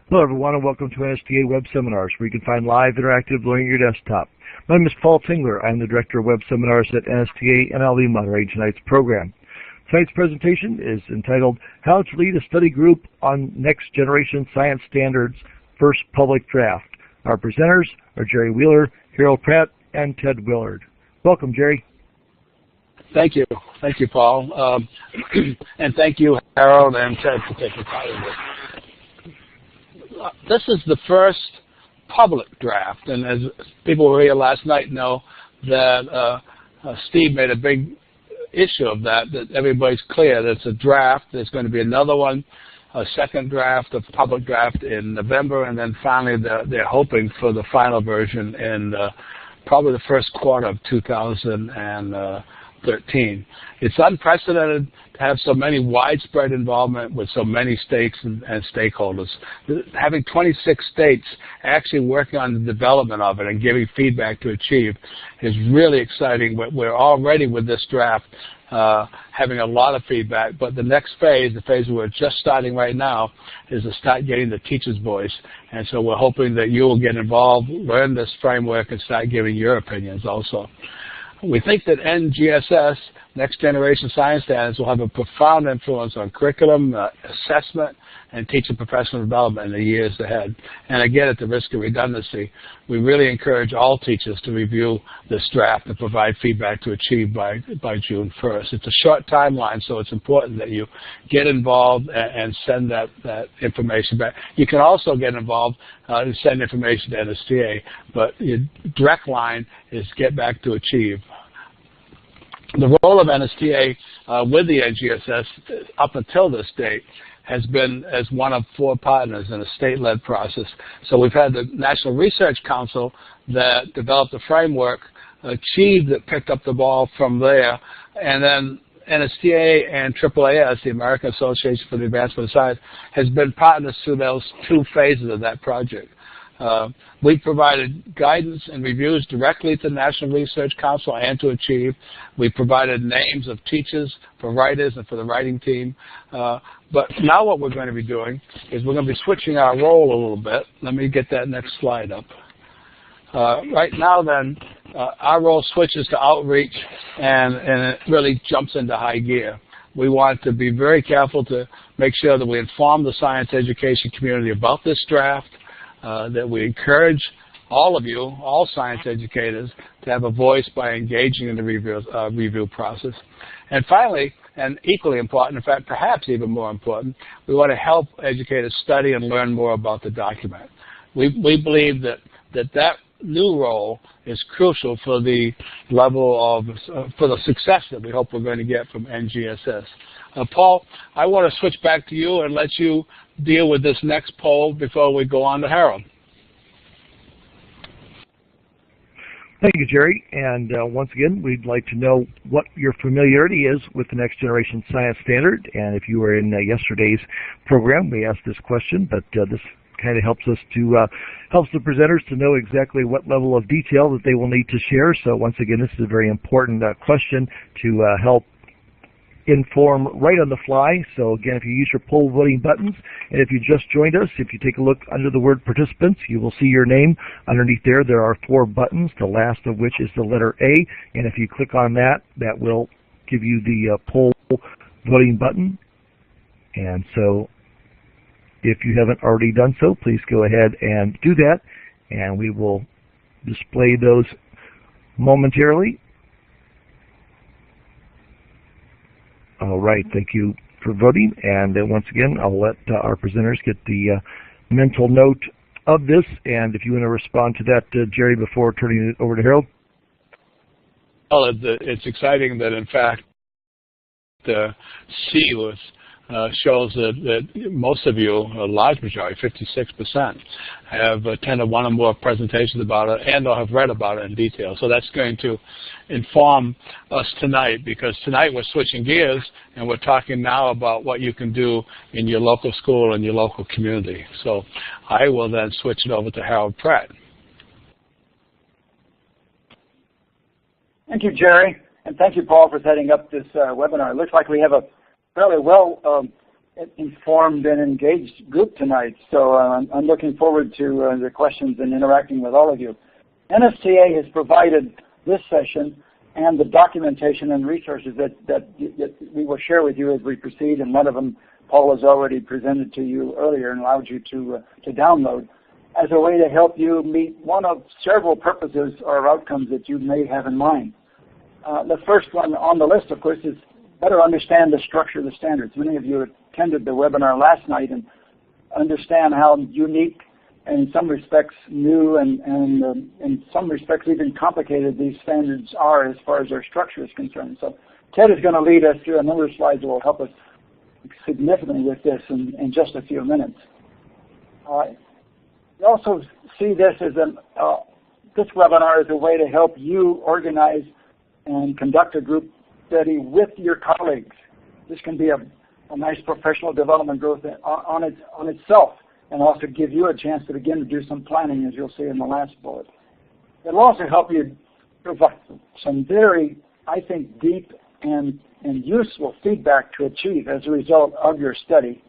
Hello everyone and welcome to NSTA Web Seminars, where you can find live interactive learning on your desktop. My name is Paul Tingler. I'm the Director of Web Seminars at NSTA and I'll be moderating tonight's program. Tonight's presentation is entitled How to Lead a Study Group on Next Generation Science Standards First Public Draft. Our presenters are Gerry Wheeler, Pratt, and Ted Willard. Welcome, Gerry. Thank you. Thank you, Paul. And thank you, Harold and Ted, for taking part in this. This is the first public draft, and as people who were here last night know that Steve made a big issue of that everybody's clear that it's a draft. There's going to be another one, a second draft, a public draft in November, and then finally they're hoping for the final version in probably the first quarter of 2013. It's unprecedented to have so many widespread involvement with so many states and stakeholders. Having 26 states actually working on the development of it and giving feedback to Achieve is really exciting. We're already with this draft having a lot of feedback, but the next phase, the phase we're just starting right now, is to start getting the teacher's voice. And so we're hoping that you will get involved, learn this framework, and start giving your opinions also. We think that NGSS, Next Generation Science Standards, will have a profound influence on curriculum, assessment, and teacher professional development in the years ahead. And again, at the risk of redundancy, we really encourage all teachers to review this draft and provide feedback to Achieve by June 1st. It's a short timeline, so it's important that you get involved and send that information back. You can also get involved and send information to NSTA, but your direct line is get back to Achieve. The role of NSTA with the NGSS up until this date has been as one of 4 partners in a state-led process. So we've had the National Research Council that developed a framework, Achieve that picked up the ball from there, and then NSTA and AAAS, the American Association for the Advancement of Science, has been partners through those 2 phases of that project. We provided guidance and reviews directly to the National Research Council and to Achieve. We provided names of teachers for writers and for the writing team. But now what we're going to be doing is we're going to be switching our role a little bit. Let me get that next slide up. Right now then, our role switches to outreach and it really jumps into high gear. We want to be very careful to make sure that we inform the science education community about this draft, that we encourage all of you, all science educators, to have a voice by engaging in the review process. And finally, and equally important, in fact, perhaps even more important, we want to help educators study and learn more about the document. We believe that new role is crucial for the level of, for the success that we hope we're going to get from NGSS. Paul, I want to switch back to you and let you deal with this next poll before we go on to Harold. Thank you, Gerry. And once again, we'd like to know what your familiarity is with the Next Generation Science Standard. And if you were in yesterday's program, we asked this question, but this kind of helps us to helps the presenters to know exactly what level of detail that they will need to share. So once again, this is a very important question to help inform right on the fly. So again, if you use your poll voting buttons, and if you just joined us, if you take a look under the word participants, you will see your name. Underneath there are 4 buttons, the last of which is the letter A, and if you click on that, that will give you the poll voting button. And so if you haven't already done so, please go ahead and do that, and we will display those momentarily. All right, thank you for voting, and once again, I'll let our presenters get the mental note of this, and if you want to respond to that, Gerry, before turning it over to Harold. Well, it's exciting that, in fact, the C was shows that most of you, a large majority, 56%, have attended one or more presentations about it and or have read about it in detail. So that's going to inform us tonight, because tonight we're switching gears and we're talking now about what you can do in your local school and your local community. So I will then switch it over to Harold Pratt. Thank you, Gerry, and thank you, Paul, for setting up this webinar. It looks like we have a fairly well informed and engaged group tonight. So I'm looking forward to the questions and interacting with all of you. NSTA has provided this session and the documentation and resources that we will share with you as we proceed, and one of them Paul has already presented to you earlier and allowed you to download, as a way to help you meet one of several purposes or outcomes that you may have in mind. The first one on the list, of course, is better understand the structure of the standards. Many of you attended the webinar last night and understand how unique and in some respects new and in some respects even complicated these standards are as far as their structure is concerned. So Ted is going to lead us through a number of slides that will help us significantly with this in just a few minutes. We also see this as this webinar as a way to help you organize and conduct a group study with your colleagues. This can be a nice professional development growth on itself, and also give you a chance to begin to do some planning, as you'll see in the last bullet. It'll also help you provide some very, I think, deep and useful feedback to achieve as a result of your study,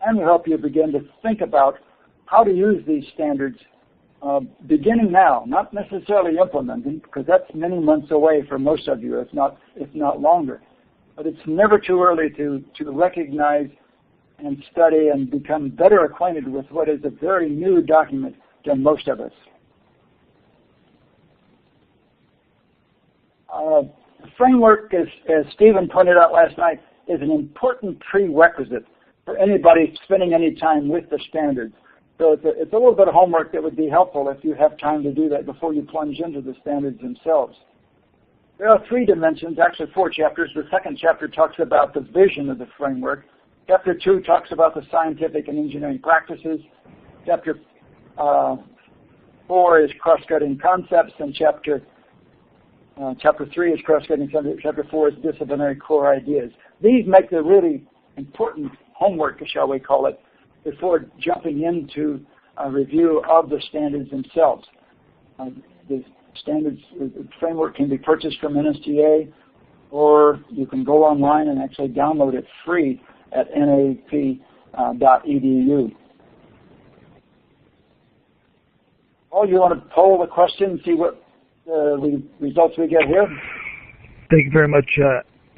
and will help you begin to think about how to use these standards beginning now, not necessarily implementing, because that's many months away for most of you, if not longer. But it's never too early to recognize and study and become better acquainted with what is a very new document to most of us. The framework, as Stephen pointed out last night, is an important prerequisite for anybody spending any time with the standards. So it's a little bit of homework that would be helpful if you have time to do that before you plunge into the standards themselves. There are 3 dimensions, actually 4 chapters. The second chapter talks about the vision of the framework. Chapter 2 talks about the scientific and engineering practices. Chapter 4 is cross-cutting concepts, and chapter 3 is cross-cutting concepts. Chapter 4 is disciplinary core ideas. These make the really important homework, shall we call it, before jumping into a review of the standards themselves. The standards the framework can be purchased from NSTA, or you can go online and actually download it free at nap.edu. Oh, you want to poll the question and see what results we get here? Thank you very much,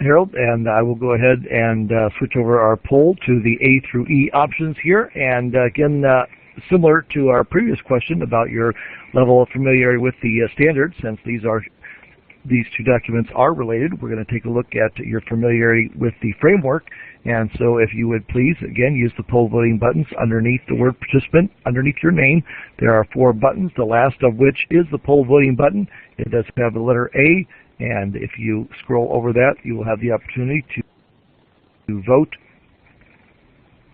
Harold, and I will go ahead and switch over our poll to the A through E options here. And again, similar to our previous question about your level of familiarity with the standards, since these 2 documents are related, we're going to take a look at your familiarity with the framework. And so if you would please, again, use the poll voting buttons underneath the word participant, underneath your name. There are 4 buttons, the last of which is the poll voting button. It does have the letter A, and if you scroll over that, you will have the opportunity to vote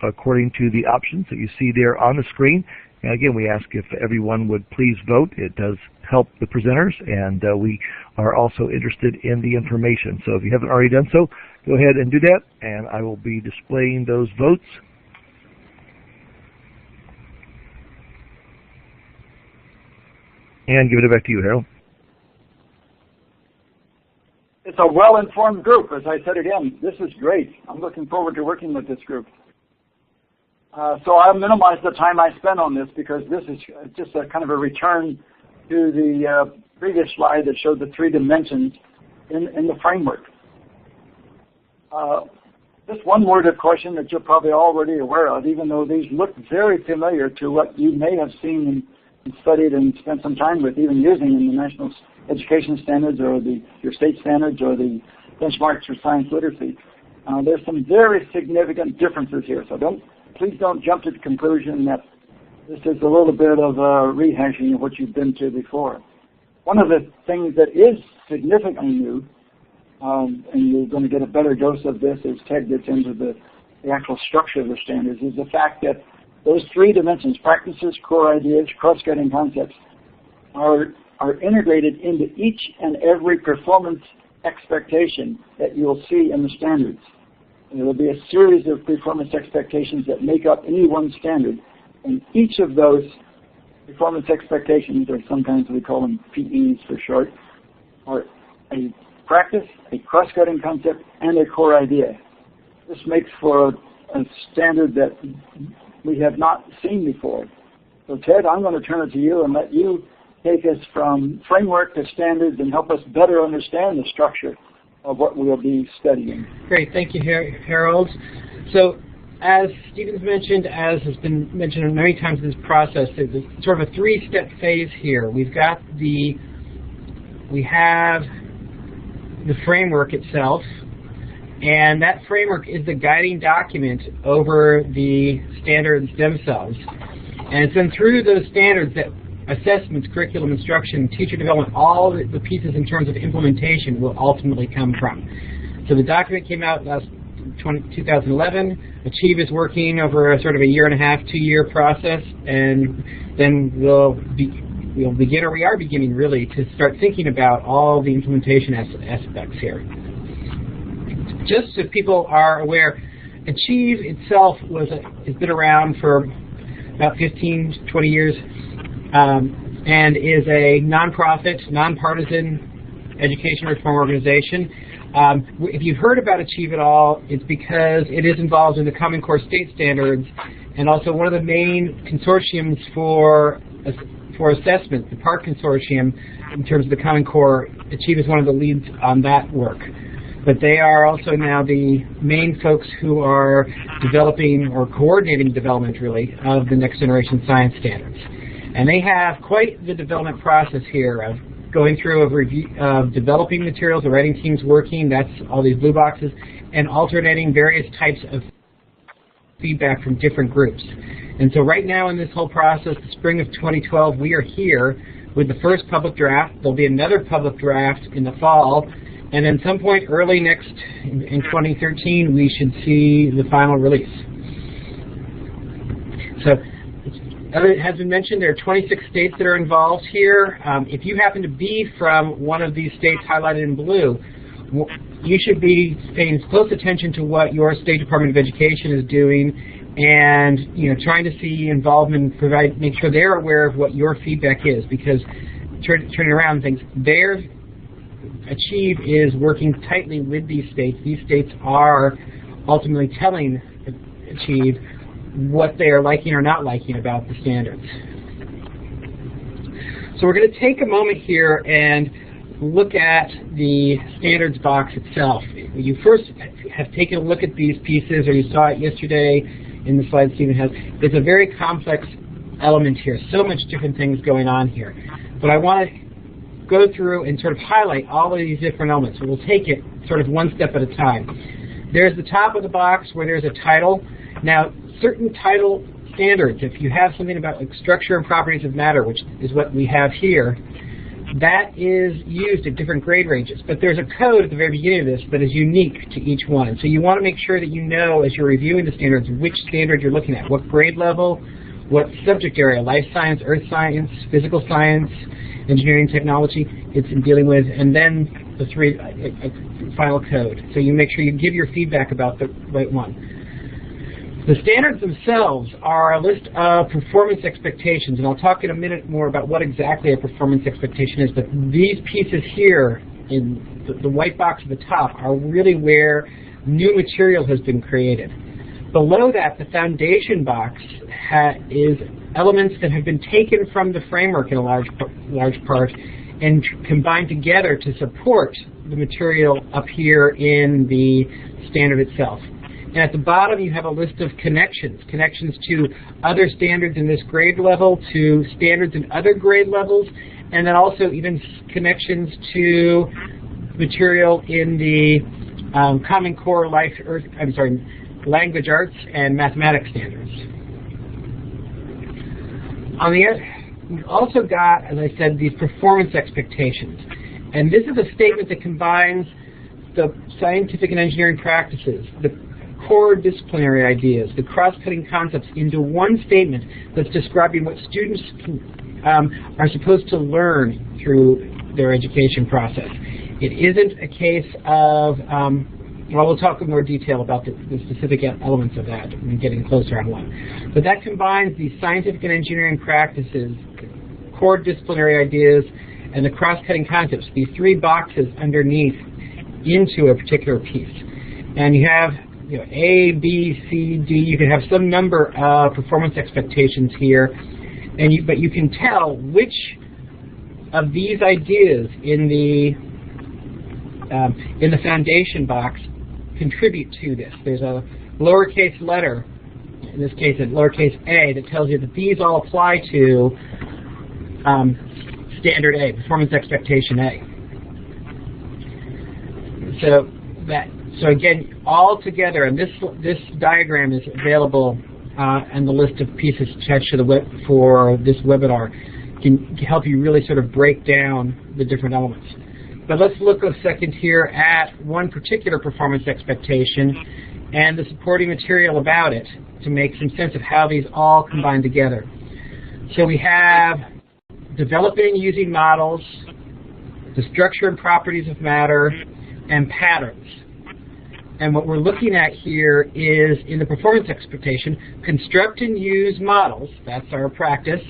according to the options that you see there on the screen. And again, we ask if everyone would please vote. It does help the presenters, and we are also interested in the information. So if you haven't already done so, go ahead and do that, and I will be displaying those votes. And give it back to you, Harold. It's a well-informed group. As I said again, this is great. I'm looking forward to working with this group. So I'll minimize the time I spend on this, because this is just a kind of a return to the previous slide that showed the 3 dimensions in the framework. Just one word of caution that you're probably already aware of, even though these look very familiar to what you may have seen and studied and spent some time with, even using in the national education standards or your state standards or the benchmarks for science literacy. There's some very significant differences here, so please don't jump to the conclusion that this is a little bit of a rehashing of what you've been to before. One of the things that is significantly new, and you're going to get a better dose of this as Ted gets into the actual structure of the standards, is the fact that those 3 dimensions, practices, core ideas, cross-cutting concepts, are integrated into each and every performance expectation that you'll see in the standards. And there will be a series of performance expectations that make up any one standard, and each of those performance expectations, or sometimes we call them PEs for short, are a practice, a cross-cutting concept, and a core idea. This makes for a standard that we have not seen before. So Ted, I'm going to turn it to you and let you take us from framework to standards and help us better understand the structure of what we'll be studying. Great, thank you, Harold. So, as Stephen's mentioned, as has been mentioned many times in this process, there's sort of a three-step phase here. We have the framework itself, and that framework is the guiding document over the standards themselves. And it's then through those standards that assessments, curriculum, instruction, teacher development, all the pieces in terms of implementation will ultimately come from. So the document came out last 2011. Achieve is working over a sort of a 1.5 to 2 year process, and then we'll begin, or we are beginning really, to start thinking about all the implementation aspects here. Just so people are aware, Achieve itself has been around for about 15 to 20 years, and is a nonprofit, nonpartisan education reform organization. If you've heard about Achieve at all, it's because it is involved in the Common Core state standards, and also one of the main consortiums for assessment, the PART consortium, in terms of the Common Core. Achieve is one of the leads on that work. But they are also now the main folks who are developing or coordinating development, really, of the next generation science standards. And they have quite the development process here of going through a review of developing materials, the writing teams working, that's all these blue boxes, and alternating various types of feedback from different groups. And so right now in this whole process, the spring of 2012, we are here with the first public draft. There'll be another public draft in the fall, and then some point early in 2013, we should see the final release. So, as it has been mentioned, there are 26 states that are involved here. If you happen to be from one of these states highlighted in blue, you should be paying close attention to what your State Department of Education is doing, and trying to see involvement, make sure they're aware of what your feedback is, because turning around things, their Achieve is working tightly with these states. These states are ultimately telling Achieve what they are liking or not liking about the standards. So we're going to take a moment here and look at the standards box itself. You first have taken a look at these pieces, or you saw it yesterday in the slide Stephen has. It's a very complex element here, so much different things going on here. But I want to go through and sort of highlight all of these different elements. So we'll take it sort of one step at a time. There's the top of the box where there's a title. Now, certain title standards, if you have something about like structure and properties of matter, which is what we have here, that is used at different grade ranges. But there's a code at the very beginning of this that is unique to each one. And so you want to make sure that you know, as you're reviewing the standards, which standard you're looking at, what grade level, what subject area, life science, earth science, physical science, engineering, technology, it's in dealing with, and then the final code. So you make sure you give your feedback about the right one. The standards themselves are a list of performance expectations, and I'll talk in a minute more about what exactly a performance expectation is, but these pieces here in the white box at the top are really where new material has been created. Below that, the foundation box is elements that have been taken from the framework in a large part and combined together to support the material up here in the standard itself. And at the bottom, you have a list of connections to other standards in this grade level, to standards in other grade levels, and then also even connections to material in the Common Core language arts and mathematics standards. On the other, we've also got, as I said, these performance expectations. And this is a statement that combines the scientific and engineering practices, the core disciplinary ideas, the cross-cutting concepts into one statement that's describing what students are supposed to learn through their education process. It isn't a case of, well, we'll talk in more detail about the specific elements of that when getting closer on one. But that combines the scientific and engineering practices, core disciplinary ideas, and the cross-cutting concepts, these three boxes underneath, into a particular piece. And you have A, B, C, D. You can have some number of performance expectations here, but you can tell which of these ideas in the foundation box contribute to this. There's a lowercase letter, in this case a lowercase a, that tells you that these all apply to standard A, performance expectation A. So again, all together, and this diagram is available and the list of pieces attached to the web for this webinar can help you really sort of break down the different elements. But let's look a second here at one particular performance expectation and the supporting material about it to make some sense of how these all combine together. So we have developing using models, the structure and properties of matter, and patterns. And what we're looking at here is, in the performance expectation, construct and use models, that's our practice,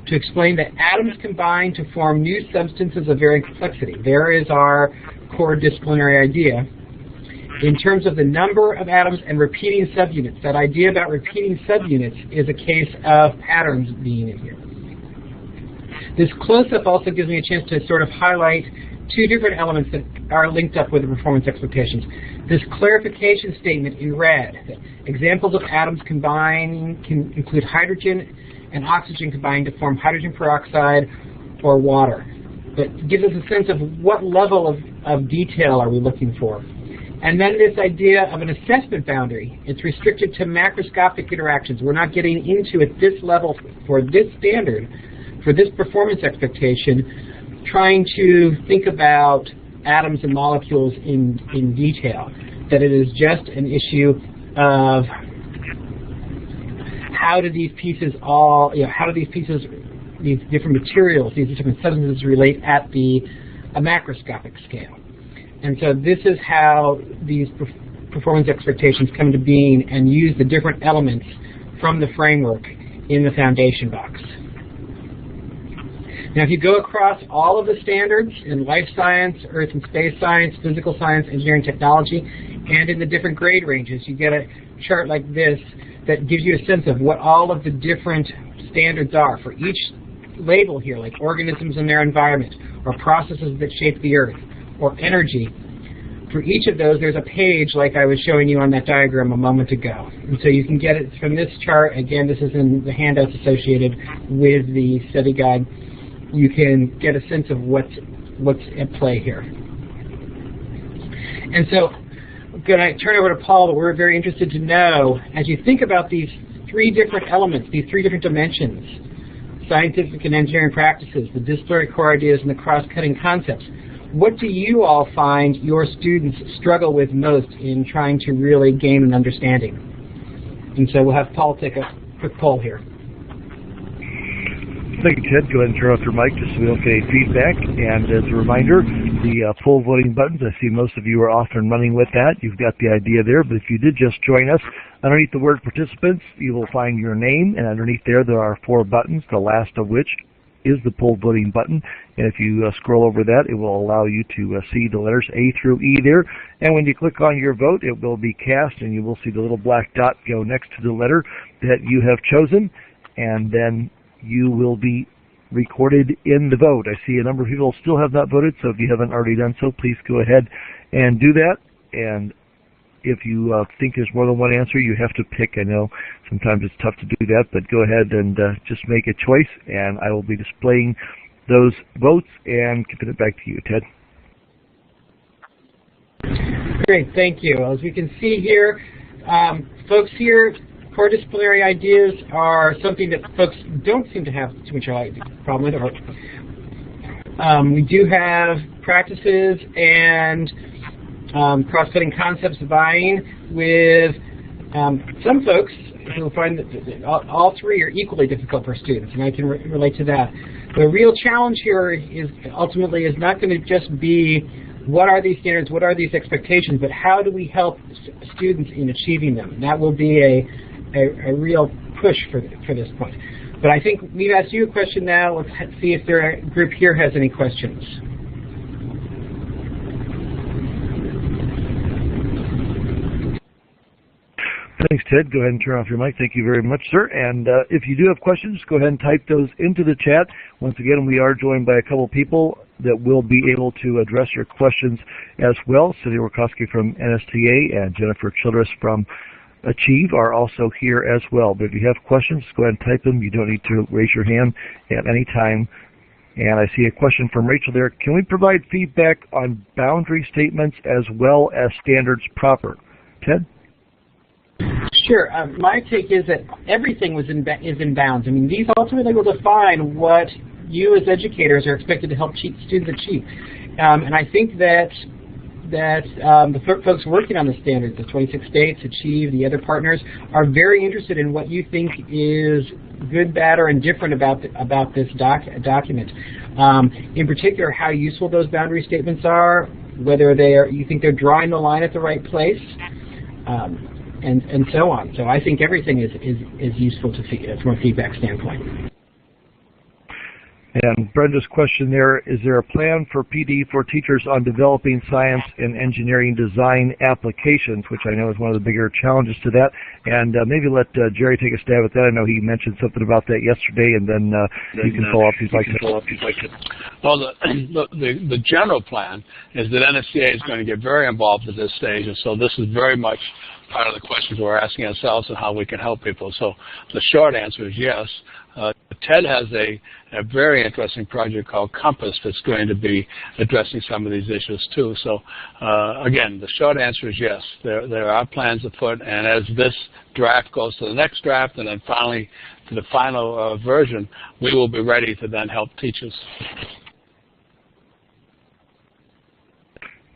to explain that atoms combine to form new substances of varying complexity. There is our core disciplinary idea. In terms of the number of atoms and repeating subunits, that idea about repeating subunits is a case of patterns being in here. This close-up also gives me a chance to sort of highlight two different elements that are linked up with the performance expectations. This clarification statement in red, examples of atoms combining can include hydrogen and oxygen combining to form hydrogen peroxide or water. That gives us a sense of what level of detail are we looking for. And then this idea of an assessment boundary. It's restricted to macroscopic interactions. We're not getting into, at this level, for this standard, for this performance expectation, trying to think about atoms and molecules in detail. That it is just an issue of how do these pieces all, how do these pieces, these different materials, these different substances relate at a macroscopic scale. And so this is how these performance expectations come to being and use the different elements from the framework in the foundation box. Now, if you go across all of the standards in life science, earth and space science, physical science, engineering, technology, and in the different grade ranges, you get a chart like this that gives you a sense of what all of the different standards are for each label here, like organisms and their environment, or processes that shape the earth, or energy. For each of those, there's a page like I was showing you on that diagram a moment ago. And so you can get it from this chart. Again, this is in the handouts associated with the study guide. You can get a sense of what's at play here. And so I'm going to turn over to Paul, but we're very interested to know, as you think about these three different elements, these three different dimensions, scientific and engineering practices, the disciplinary core ideas, and the cross-cutting concepts, what do you all find your students struggle with most in trying to really gain an understanding? And so we'll have Paul take a quick poll here. Thank you, Ted. Go ahead and turn off your mic just so we don't get any feedback. And as a reminder, the poll voting buttons, I see most of you are off and running with that. You've got the idea there, but if you did just join us, underneath the word participants, you will find your name, and underneath there are 4 buttons, the last of which is the poll voting button. And if you scroll over that, it will allow you to see the letters A through E there. And when you click on your vote, it will be cast, and you will see the little black dot go next to the letter that you have chosen, and then you will be recorded in the vote. I see a number of people still have not voted, so if you haven't already done so, please go ahead and do that. And if you think there's more than one answer, you have to pick. I know sometimes it's tough to do that, but go ahead and just make a choice, and I will be displaying those votes and giving it back to you, Ted. Great, thank you. As we can see here, folks here, core disciplinary ideas are something that folks don't seem to have too much problem with. We do have practices and cross-cutting concepts vying with some folks who find that all three are equally difficult for students, and I can relate to that. The real challenge here is ultimately is not going to just be what are these standards, what are these expectations, but how do we help students in achieving them? And that will be a real push for this point. But I think we've asked you a question now. Let's see if the group here has any questions. Thanks, Ted. Go ahead and turn off your mic. Thank you very much, sir. And if you do have questions, go ahead and type those into the chat. Once again, we are joined by a couple people that will be able to address your questions as well. Cindy Warkowski from NSTA and Jennifer Childress from Achieve are also here as well. But if you have questions, go ahead and type them. You don't need to raise your hand at any time. And I see a question from Rachel there. Can we provide feedback on boundary statements as well as standards proper? Ted? Sure. My take is that everything is in bounds. I mean, these ultimately will define what you as educators are expected to help students achieve. And I think that the folks working on the standards, the 26 states, Achieve, the other partners, are very interested in what you think is good, bad, or indifferent about this document. In particular, how useful those boundary statements are, whether you think they're drawing the line at the right place, and so on. So I think everything is useful from a feedback standpoint. And Brenda's question there, is there a plan for PD for teachers on developing science and engineering design applications, which I know is one of the bigger challenges to that. And maybe let Gerry take a stab at that. I know he mentioned something about that yesterday, and then you can follow up if you'd like to. Well, the general plan is that NSTA is going to get very involved at this stage, and so this is very much part of the questions we're asking ourselves and how we can help people. So the short answer is yes. Ted has a very interesting project called Compass that's going to be addressing some of these issues too. So again, the short answer is yes. There are plans afoot, and as this draft goes to the next draft and then finally to the final version, we will be ready to then help teachers.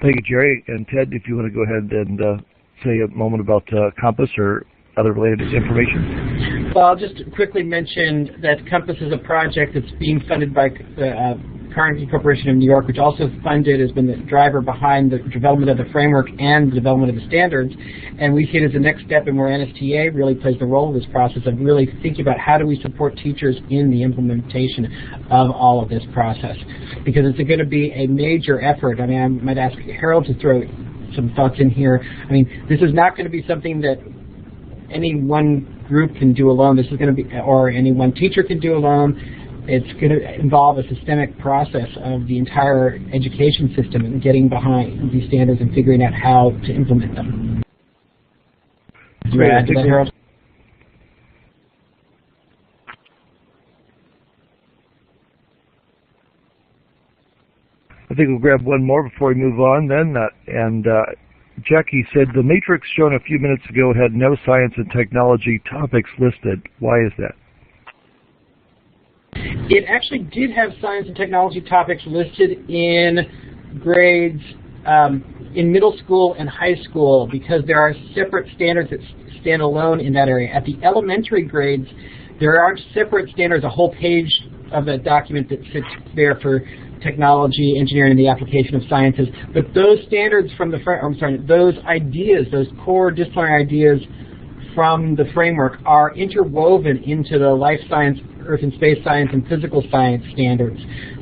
Thank you, Gerry. And Ted, if you want to go ahead and say a moment about Compass or other related information? Well, I'll just quickly mention that Compass is a project that's being funded by the Carnegie Corporation of New York, which also has been the driver behind the development of the framework and the development of the standards. And we see it as the next step in where NSTA really plays the role of this process of really thinking about how do we support teachers in the implementation of all of this process. Because it's going to be a major effort. I mean, I might ask Harold to throw some thoughts in here. I mean, this is not going to be something that any one group can do alone. This is going to be, or any one teacher can do alone. It's going to involve a systemic process of the entire education system and getting behind these standards and figuring out how to implement them. Do you add to that, Harold? I think we'll grab one more before we move on then. Jackie said the matrix shown a few minutes ago had no science and technology topics listed. Why is that? It actually did have science and technology topics listed in grades in middle school and high school because there are separate standards that stand alone in that area. At the elementary grades, there aren't separate standards, a whole page of a document that sits there for technology, engineering, and the application of sciences. But those standards from those ideas, those core disciplinary ideas from the framework are interwoven into the life science, earth and space science, and physical science standards.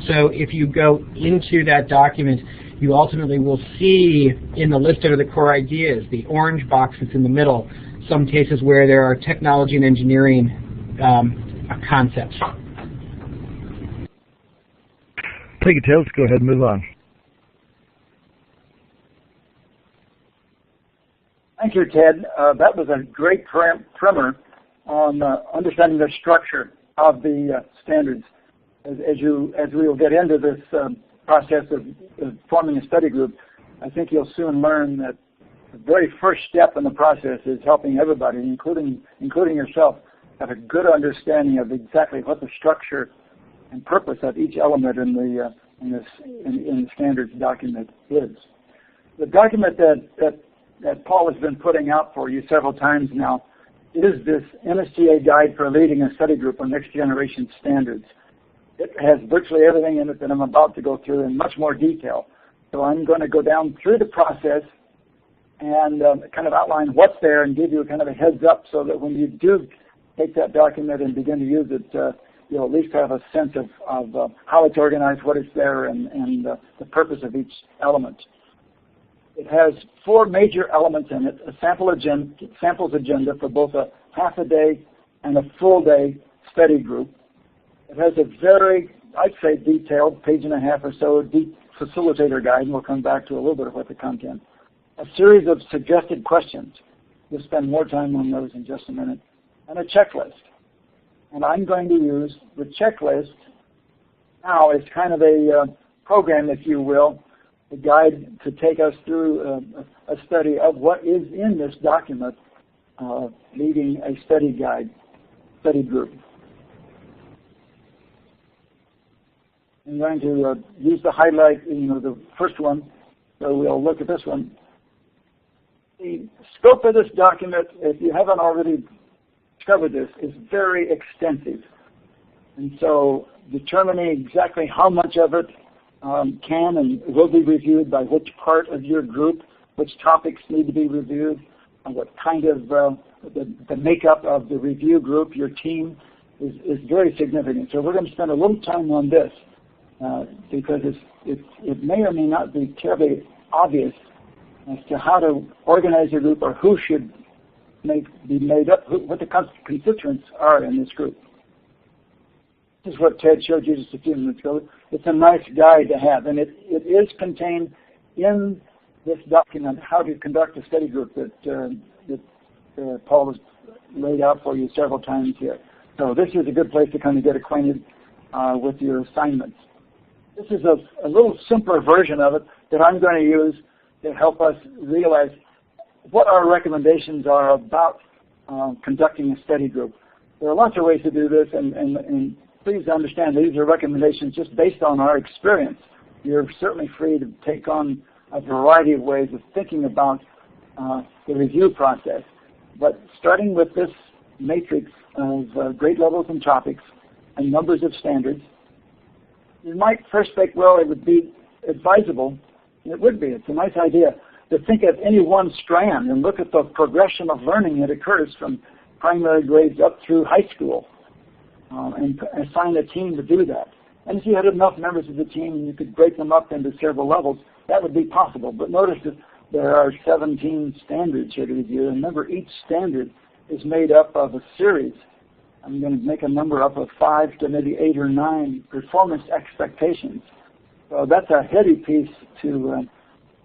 So if you go into that document, you ultimately will see in the list of the core ideas, the orange box that's in the middle, some cases where there are technology and engineering concepts. Thank you, Ted. Let's go ahead and move on. Thank you, Ted. That was a great primer on understanding the structure of the standards. As we will get into this process of forming a study group, I think you'll soon learn that the very first step in the process is helping everybody, including yourself, have a good understanding of exactly what the structure and purpose of each element in the standards document is. The document that Paul has been putting out for you several times now is this NSTA Guide for Leading a Study Group on Next Generation Standards. It has virtually everything in it that I'm about to go through in much more detail. So I'm going to go down through the process and kind of outline what's there and give you kind of a heads up so that when you do take that document and begin to use it, you'll at least have a sense of how it's organized, what is there, and the purpose of each element. It has 4 major elements in it: a samples agenda for both a half a day and a full day study group. It has a very, I'd say, detailed 1.5 pages or so facilitator guide, and we'll come back to a little bit of what the content. A series of suggested questions. We'll spend more time on those in just a minute. And a checklist. And I'm going to use the checklist now as kind of a program, if you will, a guide to take us through a study of what is in this document, leading a study group. I'm going to use the highlight, the first one, so we'll look at this one. The scope of this document, if you haven't already discovered this, is very extensive. And so determining exactly how much of it can and will be reviewed by which part of your group, which topics need to be reviewed, and what kind of the makeup of the review group, your team, is very significant. So we're going to spend a little time on this because it may or may not be terribly obvious as to how to organize a group or who should be made up, what the constituents are in this group. This is what Ted showed you just a few minutes ago. It's a nice guide to have, and it is contained in this document, how to conduct a study group that Paul has laid out for you several times here. So this is a good place to kind of get acquainted with your assignments. This is a little simpler version of it that I'm going to use to help us realize what our recommendations are about conducting a study group. There are lots of ways to do this, and please understand these are recommendations just based on our experience. You're certainly free to take on a variety of ways of thinking about the review process. But starting with this matrix of grade levels and topics and numbers of standards, you might first think, well, it would be advisable, and it would be, it's a nice idea, to think of any one strand and look at the progression of learning that occurs from primary grades up through high school and assign a team to do that. And if you had enough members of the team and you could break them up into several levels, that would be possible. But notice that there are 17 standards here to review. And remember, each standard is made up of a series. I'm going to make a number up of 5 to maybe 8 or 9 performance expectations. So that's a heavy piece for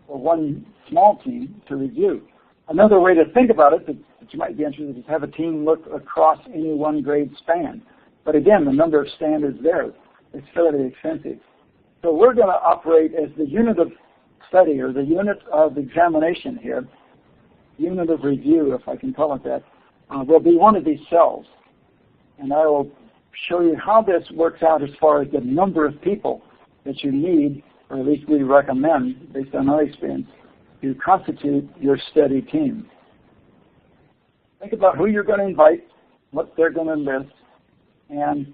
one small team to review. Another way to think about it that you might be interested in is have a team look across any one grade span. But again, the number of standards there is fairly extensive. So we're going to operate as the unit of study or the unit of examination here, unit of review, if I can call it that, will be one of these cells. And I will show you how this works out as far as the number of people that you need, or at least we recommend, based on our experience, to constitute your study team. Think about who you're going to invite, what they're going to enlist, and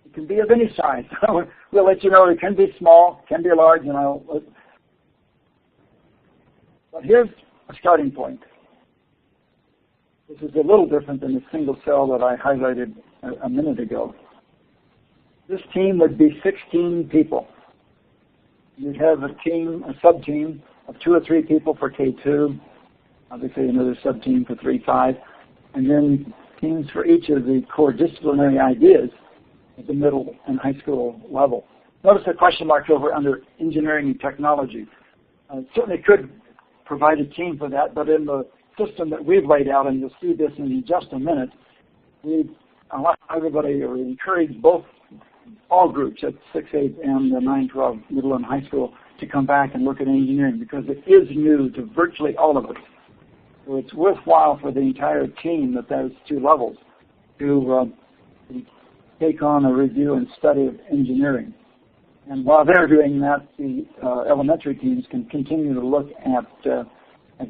it can be of any size. We'll let you know it can be small, can be large, but here's a starting point. This is a little different than the single cell that I highlighted a minute ago. This team would be 16 people. You'd have a team, a sub-team of 2 or 3 people for K2, obviously another sub-team for 3-5, and then teams for each of the core disciplinary ideas at the middle and high school level. Notice the question marks over under engineering and technology. Certainly could provide a team for that, but in the system that we've laid out, and you'll see this in just a minute, we allow everybody, or encourage all groups at 6-8 and 9-12 middle and high school to come back and look at engineering because it is new to virtually all of us. So it's worthwhile for the entire team at those 2 levels to take on a review and study of engineering. And while they're doing that, the elementary teams can continue to look at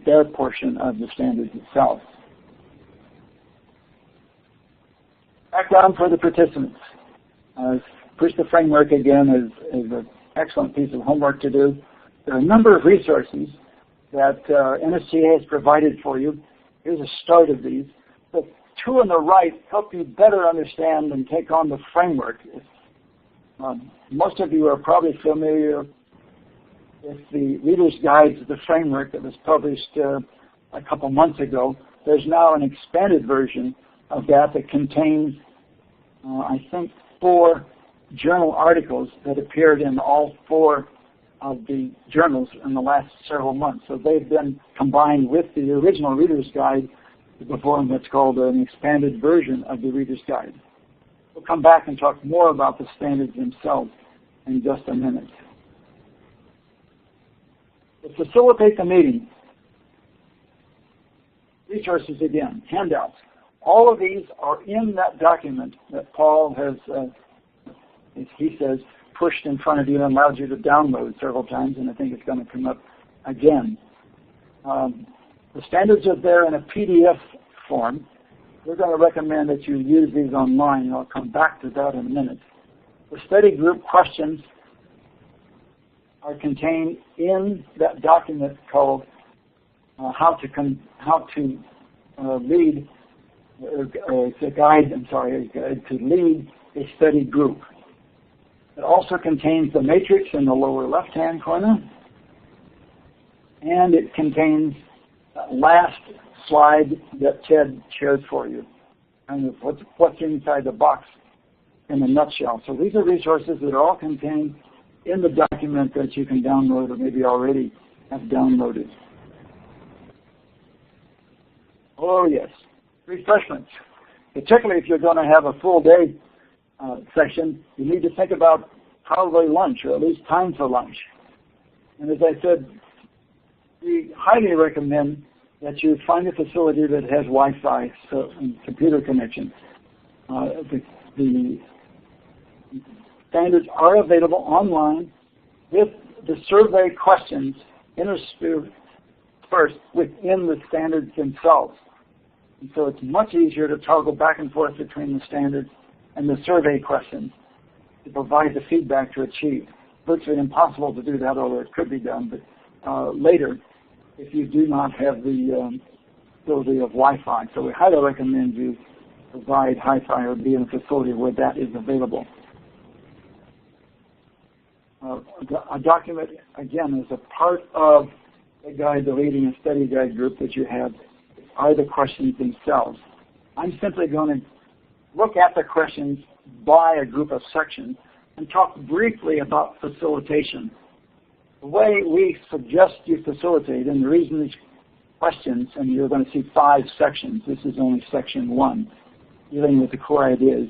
their portion of the standards itself. Background for the participants. First, the framework, again, is an excellent piece of homework to do. There are a number of resources that NSTA has provided for you. Here's a start of these. The 2 on the right help you better understand and take on the framework. Most of you are probably familiar If the Reader's Guide to the Framework that was published a couple months ago, there's now an expanded version of that that contains, I think, 4 journal articles that appeared in all 4 of the journals in the last several months. So they've been combined with the original Reader's Guide to perform what's called an expanded version of the Reader's Guide. We'll come back and talk more about the standards themselves in just a minute. To facilitate the meeting, resources again, handouts. All of these are in that document that Paul has, as he says, pushed in front of you and allowed you to download several times, and I think it's going to come up again. The standards are there in a PDF form. We're going to recommend that you use these online, and I'll come back to that in a minute. The study group questions are contained in that document called How to Lead, it's a guide, to lead a study group. It also contains the matrix in the lower left-hand corner, and it contains that last slide that Ted shared for you, and what's inside the box in a nutshell. So these are resources that are all contained in the document that you can download or maybe already have downloaded. Oh yes, refreshments. Particularly if you're going to have a full day session, you need to think about probably lunch, or at least time for lunch. And as I said, we highly recommend that you find a facility that has Wi-Fi and computer connection. The standards are available online with the survey questions interspersed first within the standards themselves. And so it's much easier to toggle back and forth between the standards and the survey questions to provide the feedback to achieve. Virtually impossible to do that, although it could be done, but later if you do not have the ability of Wi-Fi. So we highly recommend you provide Wi-Fi or be in a facility where that is available. A document, again, is a part of the guide, the Reading and Study Guide group that you have, are the questions themselves. I'm simply going to look at the questions by a group of sections and talk briefly about facilitation. The way we suggest you facilitate, and the reason these questions, and you're going to see 5 sections, this is only section 1, dealing with the core ideas.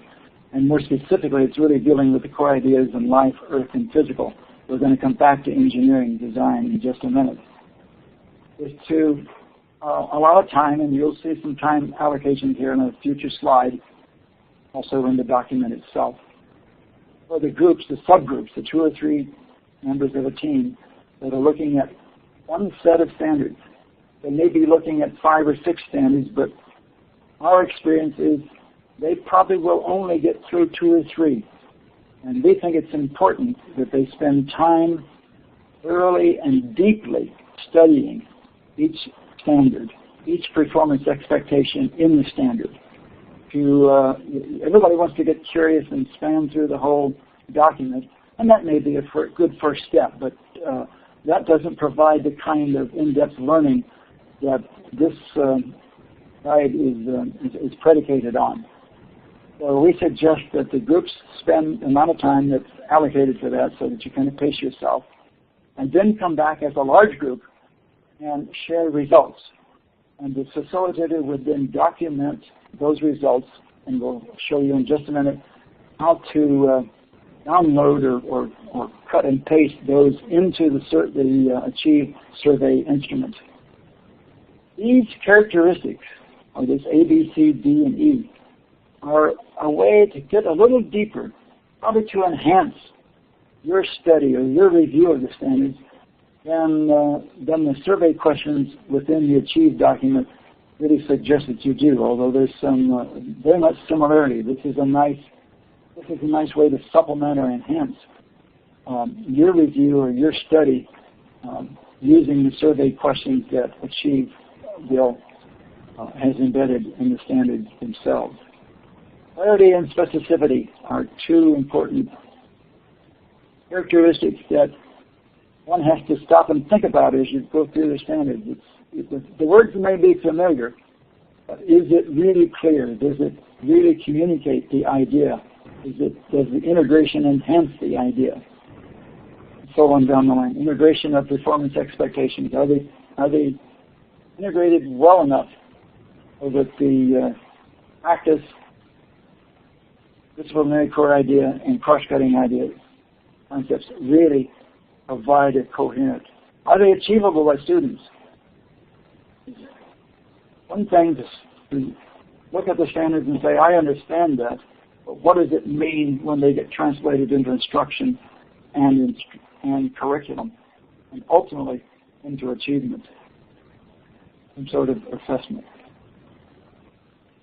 And more specifically, it's really dealing with the core ideas in life, earth, and physical. We're going to come back to engineering design in just a minute. Is to allow time, and you'll see some time allocations here in a future slide, also in the document itself. For the groups, the subgroups, the 2 or 3 members of a team that are looking at one set of standards. They may be looking at 5 or 6 standards, but our experience is they probably will only get through 2 or 3. And we think it's important that they spend time thoroughly and deeply studying each standard, each performance expectation in the standard. Everybody wants to get curious and span through the whole document, and that may be a good first step, but that doesn't provide the kind of in-depth learning that this guide is predicated on. So we suggest that the groups spend the amount of time that's allocated to that so that you can pace yourself, and then come back as a large group and share results. And the facilitator would then document those results, and we'll show you in just a minute how to download or cut and paste those into the Achieve survey instrument. These characteristics, or this A, B, C, D, and E, are a way to get a little deeper, probably to enhance your study or your review of the standards than the survey questions within the Achieve document really suggest that you do, although there's some very much similarity. This is a nice way to supplement or enhance your review or your study using the survey questions that Achieve has embedded in the standards themselves. Clarity and specificity are 2 important characteristics that one has to stop and think about as you go through the standards. The words may be familiar, but is it really clear? Does it really communicate the idea? Does the integration enhance the idea? And so on down the line. Integration of performance expectations. Are they integrated well enough so that the practice, disciplinary core idea, and cross-cutting idea concepts really provide a coherent? Are they achievable by students? One thing to look at the standards and say, I understand that, but what does it mean when they get translated into instruction and curriculum, and ultimately into achievement, some sort of assessment?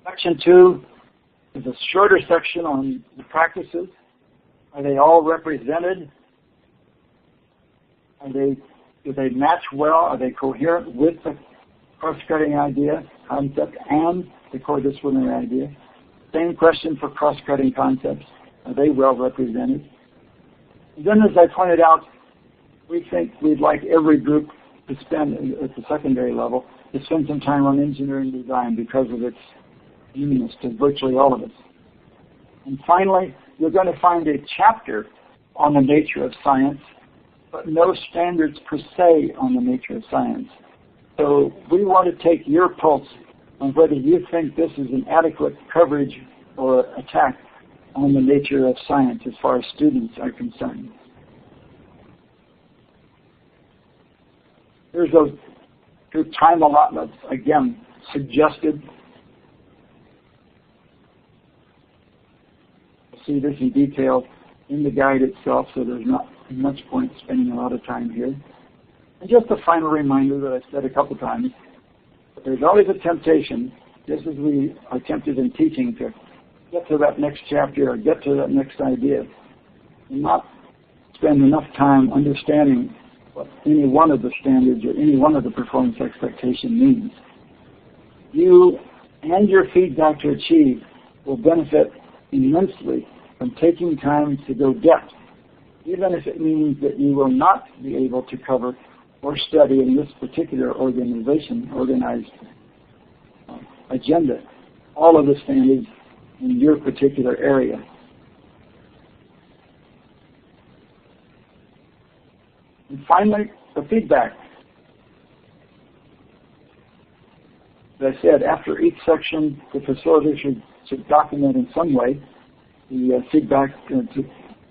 Section 2 is a shorter section on the practices. Are they all represented? Do they match well? Are they coherent with the cross-cutting idea, concept, and the core disciplinary idea? Same question for cross-cutting concepts. Are they well represented? And then, as I pointed out, we think we'd like every group to spend, at the secondary level, to spend some time on engineering design because of its uniqueness to virtually all of us. And finally, you're going to find a chapter on the nature of science, but no standards per se on the nature of science. So we want to take your pulse on whether you think this is an adequate coverage or attack on the nature of science as far as students are concerned. Here's those two time allotments, again, suggested. You'll see this in detail in the guide itself, so there's not much point spending a lot of time here. And just a final reminder that I've said a couple times, but there's always a temptation, just as we are tempted in teaching, to get to that next chapter or get to that next idea and not spend enough time understanding what any one of the standards or any one of the performance expectation means. You and your feedback to achieve will benefit immensely from taking time to go depth, even if it means that you will not be able to cover or study in this particular organized agenda, all of the standards in your particular area. And finally, the feedback. As I said, after each section, the facilitator should document in some way the feedback to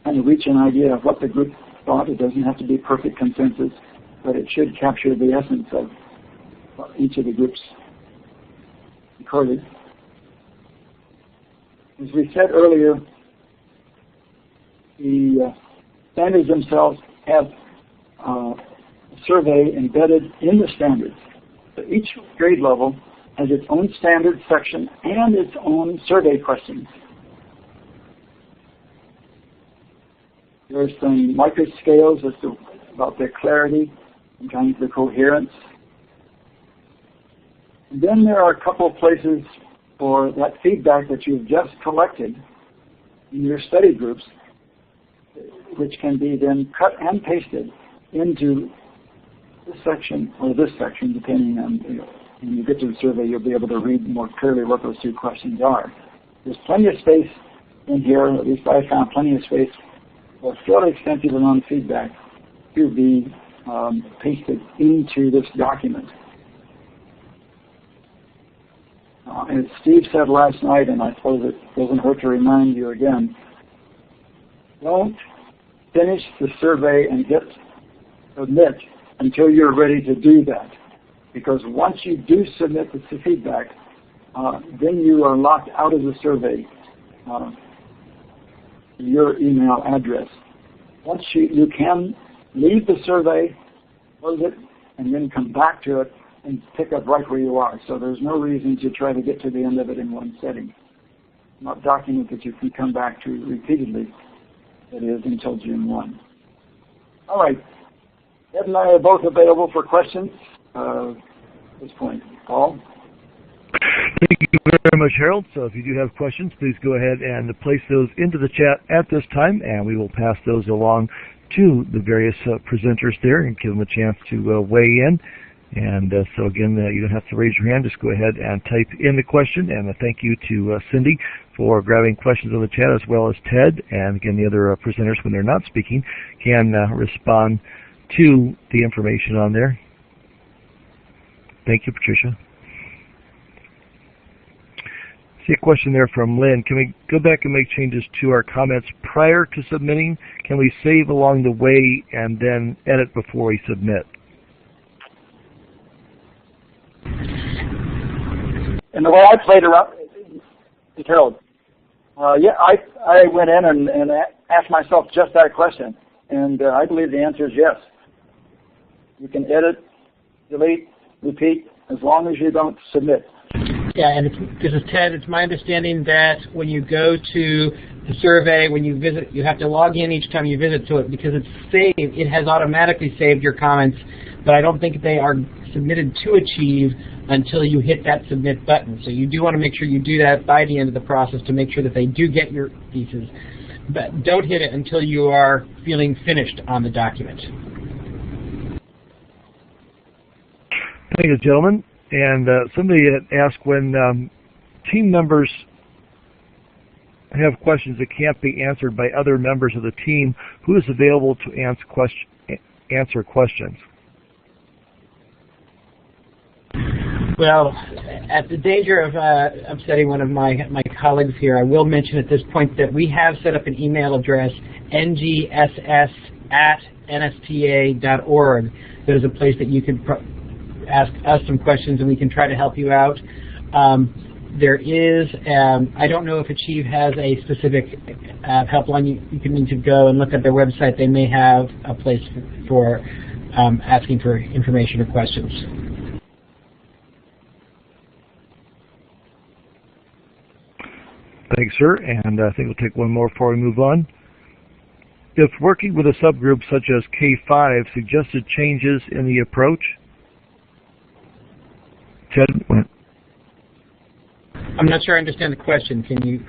kind of reach an idea of what the group thought. It doesn't have to be perfect consensus, but it should capture the essence of what each of the groups recorded. As we said earlier, the standards themselves have a survey embedded in the standards. So each grade level has its own standard section and its own survey questions. There's some Likert scales as to about their clarity, sometimes the coherence. And then there are a couple of places for that feedback that you've just collected in your study groups, which can be then cut and pasted into this section or this section, depending on, when you get to the survey, you'll be able to read more clearly what those two questions are. There's plenty of space in here, at least I found plenty of space for a fairly extensive amount of feedback to be pasted into this document. As Steve said last night, and I suppose it doesn't hurt to remind you again, don't finish the survey and submit until you're ready to do that. Because once you do submit the feedback, then you are locked out of the survey, your email address. Once you can leave the survey, close it, and then come back to it and pick up right where you are. So there's no reason to try to get to the end of it in one setting. Not a document that you can come back to repeatedly, that is, until June 1. All right. Ed and I are both available for questions at this point. Paul? Thank you very much, Harold. So if you do have questions, please go ahead and place those into the chat at this time, and we will pass those along to the various presenters there and give them a chance to weigh in. And so again, you don't have to raise your hand. Just go ahead and type in the question. And a thank you to Cindy for grabbing questions on the chat, as well as Ted. And again, the other presenters, when they're not speaking, can respond to the information on there. Thank you, Patricia. See a question there from Lynn. Can we go back and make changes to our comments prior to submitting? Can we save along the way and then edit before we submit? And the way I played around, Harold, yeah, I went in and asked myself just that question, and I believe the answer is yes. You can edit, delete, repeat, as long as you don't submit. Yeah, and this is Ted. It's my understanding that when you go to the survey, when you visit, you have to log in each time you visit to it because it's saved. It has automatically saved your comments, but I don't think they are submitted to Achieve until you hit that submit button. So you do want to make sure you do that by the end of the process to make sure that they do get your pieces. But don't hit it until you are feeling finished on the document. Thank you, gentlemen. And somebody had asked when team members have questions that can't be answered by other members of the team, who is available to answer questions? Well, at the danger of upsetting one of my colleagues here, I will mention at this point that we have set up an email address, ngss@nsta.org. That is a place that you can ask us some questions and we can try to help you out. There is, I don't know if Achieve has a specific helpline you can need to go and look at their website. They may have a place for asking for information or questions. Thanks, sir. And I think we'll take one more before we move on. If working with a subgroup such as K5 suggested changes in the approach, Ted? I'm not sure I understand the question. Can you?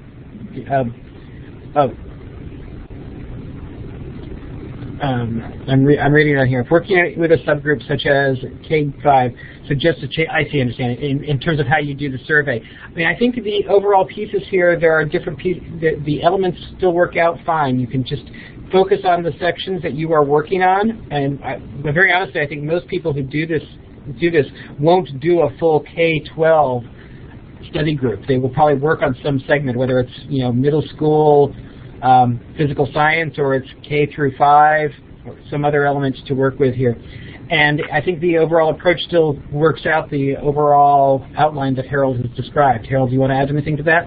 I'm reading it here. If working with a subgroup such as K5 suggests a change, I see, understand it, in terms of how you do the survey. I mean, I think the overall pieces here, there are different pieces, the elements still work out fine. You can just focus on the sections that you are working on, and but very honestly, I think most people who do this won't do a full K-12 study group. They will probably work on some segment, whether it's middle school physical science or it's K through 5 or some other elements to work with here. And I think the overall approach still works out the overall outline that Harold has described. Harold, do you want to add anything to that?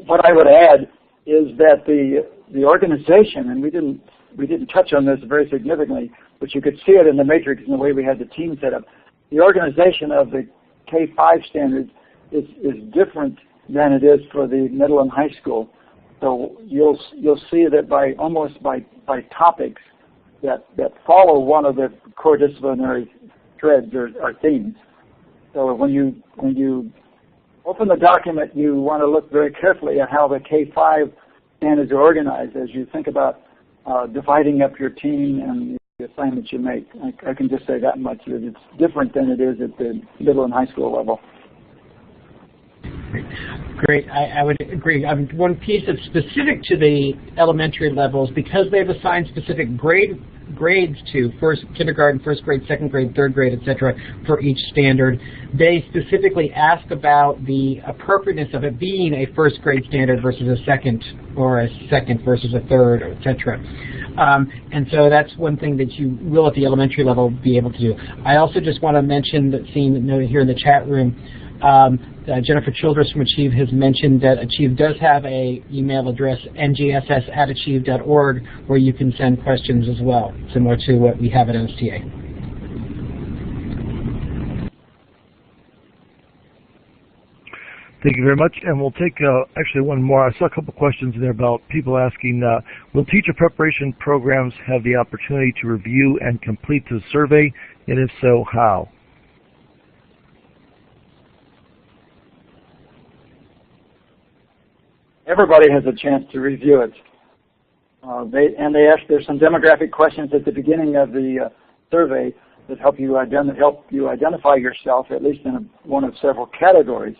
What I would add is that the organization, and we didn't touch on this very significantly, but you could see it in the matrix in the way we had the team set up. The organization of the K-5 standards is different than it is for the middle and high school. So you'll see that almost by topics that follow one of the core disciplinary threads or themes. So when you open the document, you want to look very carefully at how the K-5 standards are organized as you think about dividing up your team and the assignments you make. I can just say that much, that it's different than it is at the middle and high school level. Great. I would agree. One piece that's specific to the elementary levels, because they've assigned specific grades to kindergarten, first grade, second grade, third grade, etc. for each standard, they specifically ask about the appropriateness of it being a first grade standard versus a second, or a second versus a third, etc. And so that's one thing that you will at the elementary level be able to do. I also just want to mention that, seeing noted here in the chat room, Jennifer Childress from Achieve has mentioned that Achieve does have a email address, ngss@achieve.org, where you can send questions as well, similar to what we have at NSTA. Thank you very much, and we'll take actually one more. I saw a couple questions in there about people asking, will teacher preparation programs have the opportunity to review and complete the survey, and if so, how? everybody has a chance to review it. There's some demographic questions at the beginning of the survey that help you identify yourself, at least in one of several categories.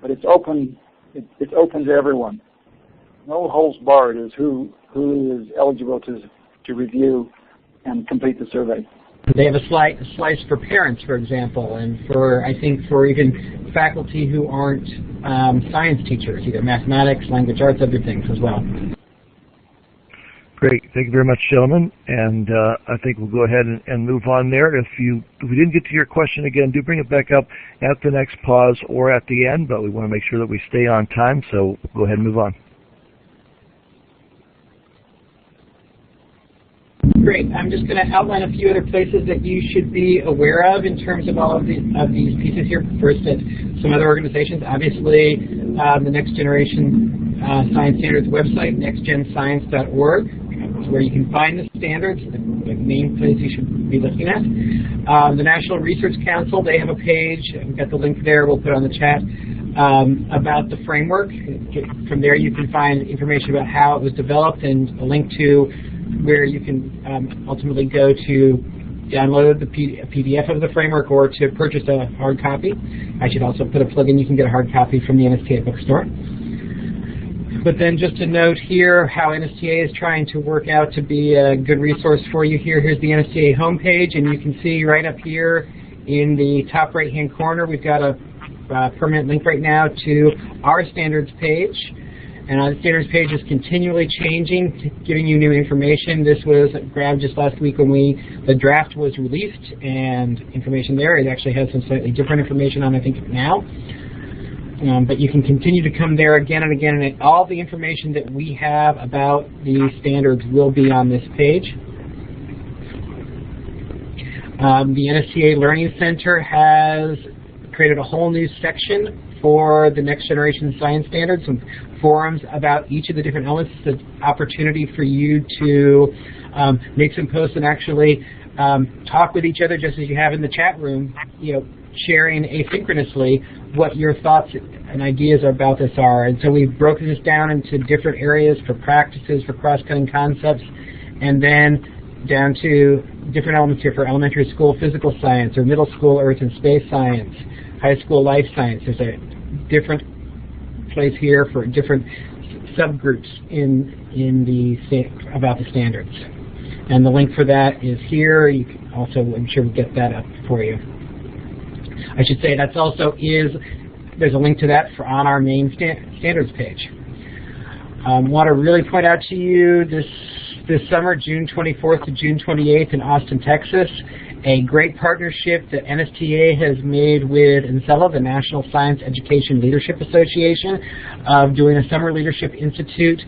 But it's open. It's open to everyone. No holds barred is who is eligible to review and complete the survey. They have a slice for parents, for example, and I think for even faculty who aren't science teachers, either mathematics, language arts, other things as well. Great. Thank you very much, gentlemen. And I think we'll go ahead and move on there. If we didn't get to your question again, do bring it back up at the next pause or at the end, but we want to make sure that we stay on time, so go ahead and move on. Great. I'm just going to outline a few other places that you should be aware of in terms of all of these pieces here. First, at some other organizations. Obviously, the Next Generation Science Standards website, nextgenscience.org, is where you can find the standards, the main place you should be looking at. The National Research Council, they have a page. We've got the link there. We'll put it on the chat. About the framework. From there, you can find information about how it was developed and a link to where you can ultimately go to download the PDF of the framework or to purchase a hard copy. I should also put a plug in. You can get a hard copy from the NSTA bookstore. But then just a note here how NSTA is trying to work out to be a good resource for you here. Here's the NSTA homepage, and you can see right up here in the top right-hand corner, we've got a permanent link right now to our standards page. And our standards page is continually changing, giving you new information. This was grabbed just last week when the draft was released, and information there. It actually has some slightly different information on, I think, now. But you can continue to come there again and again, and all the information that we have about these standards will be on this page. The NSTA Learning Center has created a whole new section for the Next Generation Science Standards, some forums about each of the different elements. It's an opportunity for you to make some posts and actually talk with each other just as you have in the chat room, sharing asynchronously what your thoughts and ideas about this are. And so we've broken this down into different areas for practices, for cross-cutting concepts, and then down to different elements here for elementary school physical science or middle school earth and space science, high school life science. There's a different place here for different subgroups about the standards. And the link for that is here. You can also, I'm sure we'll get that up for you. I should say that's also there's a link to that on our main standards page. Want to really point out to you this summer, June 24th to June 28th in Austin, Texas, a great partnership that NSTA has made with NSELA, the National Science Education Leadership Association, of doing a Summer Leadership Institute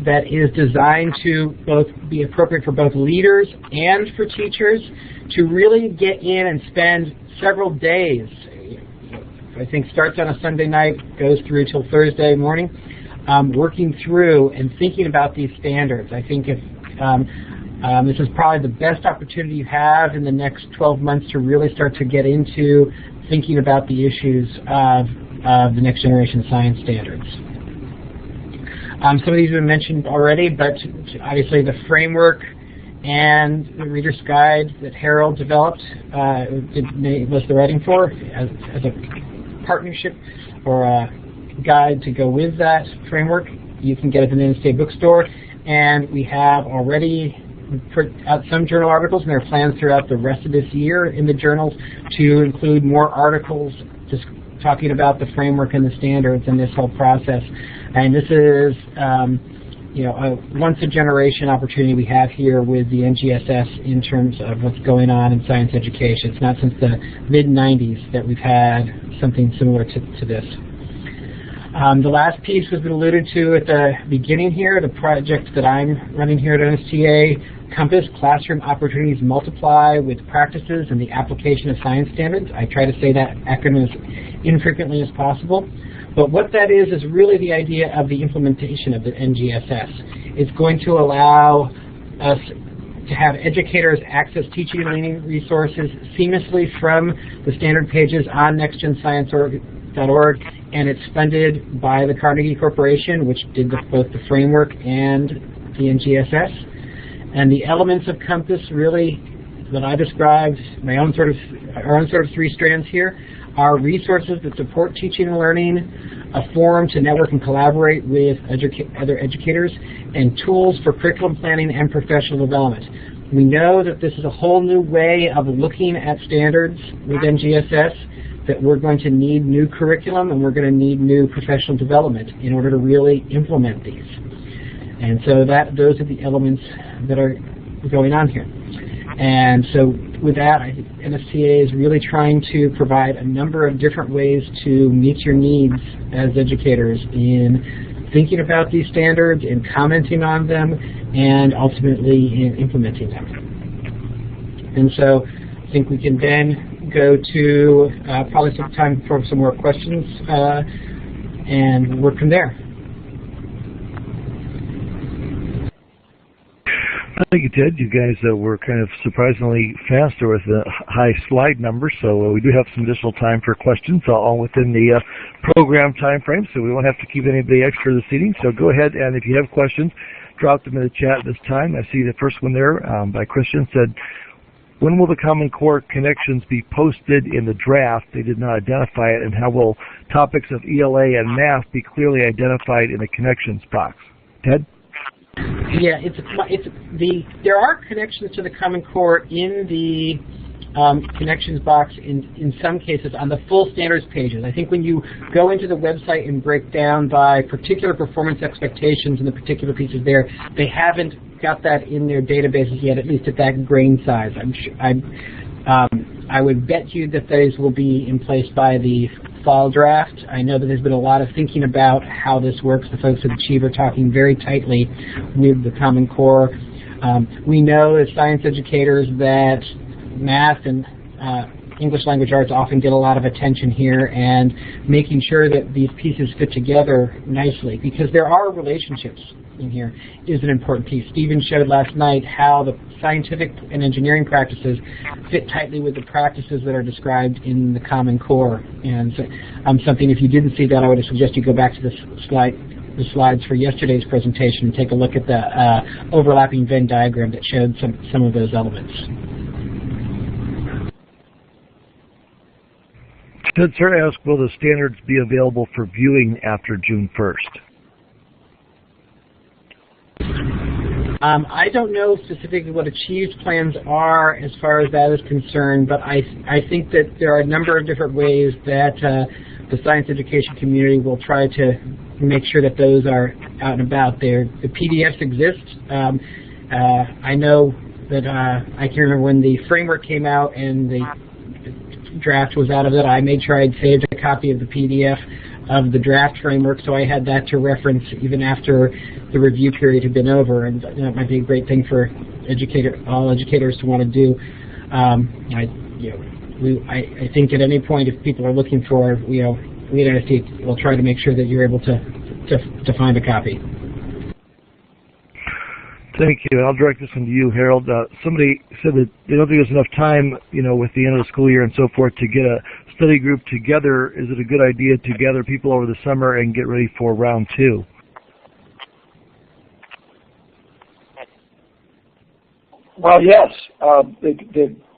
that is designed to both be appropriate for both leaders and for teachers to really get in and spend several days. I think starts on a Sunday night, goes through till Thursday morning, working through and thinking about these standards. I think if this is probably the best opportunity you have in the next 12 months to really start to get into thinking about the issues of the next generation science standards. Some of these have been mentioned already, but obviously the framework and the Reader's Guide that Harold developed was the writing for as a partnership or a guide to go with that framework. You can get it in the NSTA bookstore, and we have already put out some journal articles, and there are plans throughout the rest of this year in the journals to include more articles just talking about the framework and the standards and this whole process. And this is a once-a-generation opportunity we have here with the NGSS in terms of what's going on in science education. It's not since the mid-90s that we've had something similar to this. The last piece has been alluded to at the beginning here, the project that I'm running here at NSTA, Compass, Classroom Opportunities Multiply with Practices and the Application of Science Standards. I try to say that acronym as infrequently as possible. But what that is really the idea of the implementation of the NGSS. It's going to allow us to have educators access teaching and learning resources seamlessly from the standard pages on nextgenscience.org and it's funded by the Carnegie Corporation, which did both the framework and the NGSS. And the elements of Compass really that I described, our own sort of three strands here, are resources that support teaching and learning, a forum to network and collaborate with other educators, and tools for curriculum planning and professional development. We know that this is a whole new way of looking at standards with NGSS, that we're going to need new curriculum and we're going to need new professional development in order to really implement these. And so those are the elements that are going on here. And so with that, I think NSTA is really trying to provide a number of different ways to meet your needs as educators in thinking about these standards, in commenting on them, and ultimately in implementing them. And so I think we can then go to probably some time for some more questions and work from there. Thank you, Ted. You guys were kind of surprisingly faster with the high slide numbers, so we do have some additional time for questions, all within the program time frame, so we won't have to keep anybody extra this evening. So go ahead, and if you have questions, drop them in the chat this time. I see the first one there by Christian said, when will the Common Core connections be posted in the draft? They did not identify it. And how will topics of ELA and math be clearly identified in the connections box? Ted? Yeah, there are connections to the Common Core in the connections box in some cases on the full standards pages. I think when you go into the website and break down by particular performance expectations and the particular pieces there, they haven't got that in their databases yet, at least at that grain size. I would bet you that those will be in place by the fall draft. I know that there's been a lot of thinking about how this works. The folks at Achieve are talking very tightly with the Common Core. We know as science educators that math and English language arts often get a lot of attention here, and making sure that these pieces fit together nicely, because there are relationships in here, is an important piece. Stephen showed last night how the scientific and engineering practices fit tightly with the practices that are described in the Common Core. And so, something, if you didn't see that, I would suggest you go back to the slides for yesterday's presentation and take a look at the overlapping Venn diagram that showed some of those elements. Ted, sir, asked, will the standards be available for viewing after June 1st? I don't know specifically what Achieve's plans are as far as that is concerned, but I think that there are a number of different ways that the science education community will try to make sure that those are out and about there. The PDFs exist. I know that I can remember when the framework came out and the draft was out of it, I made sure I'd saved a copy of the PDF of the draft framework, so I had that to reference even after the review period had been over, and that might be a great thing for all educators to want to do. I think at any point, if people are looking for, we at NSTA will try to make sure that you're able to find a copy. Thank you. I'll direct this one to you, Harold. Somebody said that they don't think there's enough time, with the end of the school year and so forth, to get a study group together. Is it a good idea to gather people over the summer and get ready for round 2? Well, yes.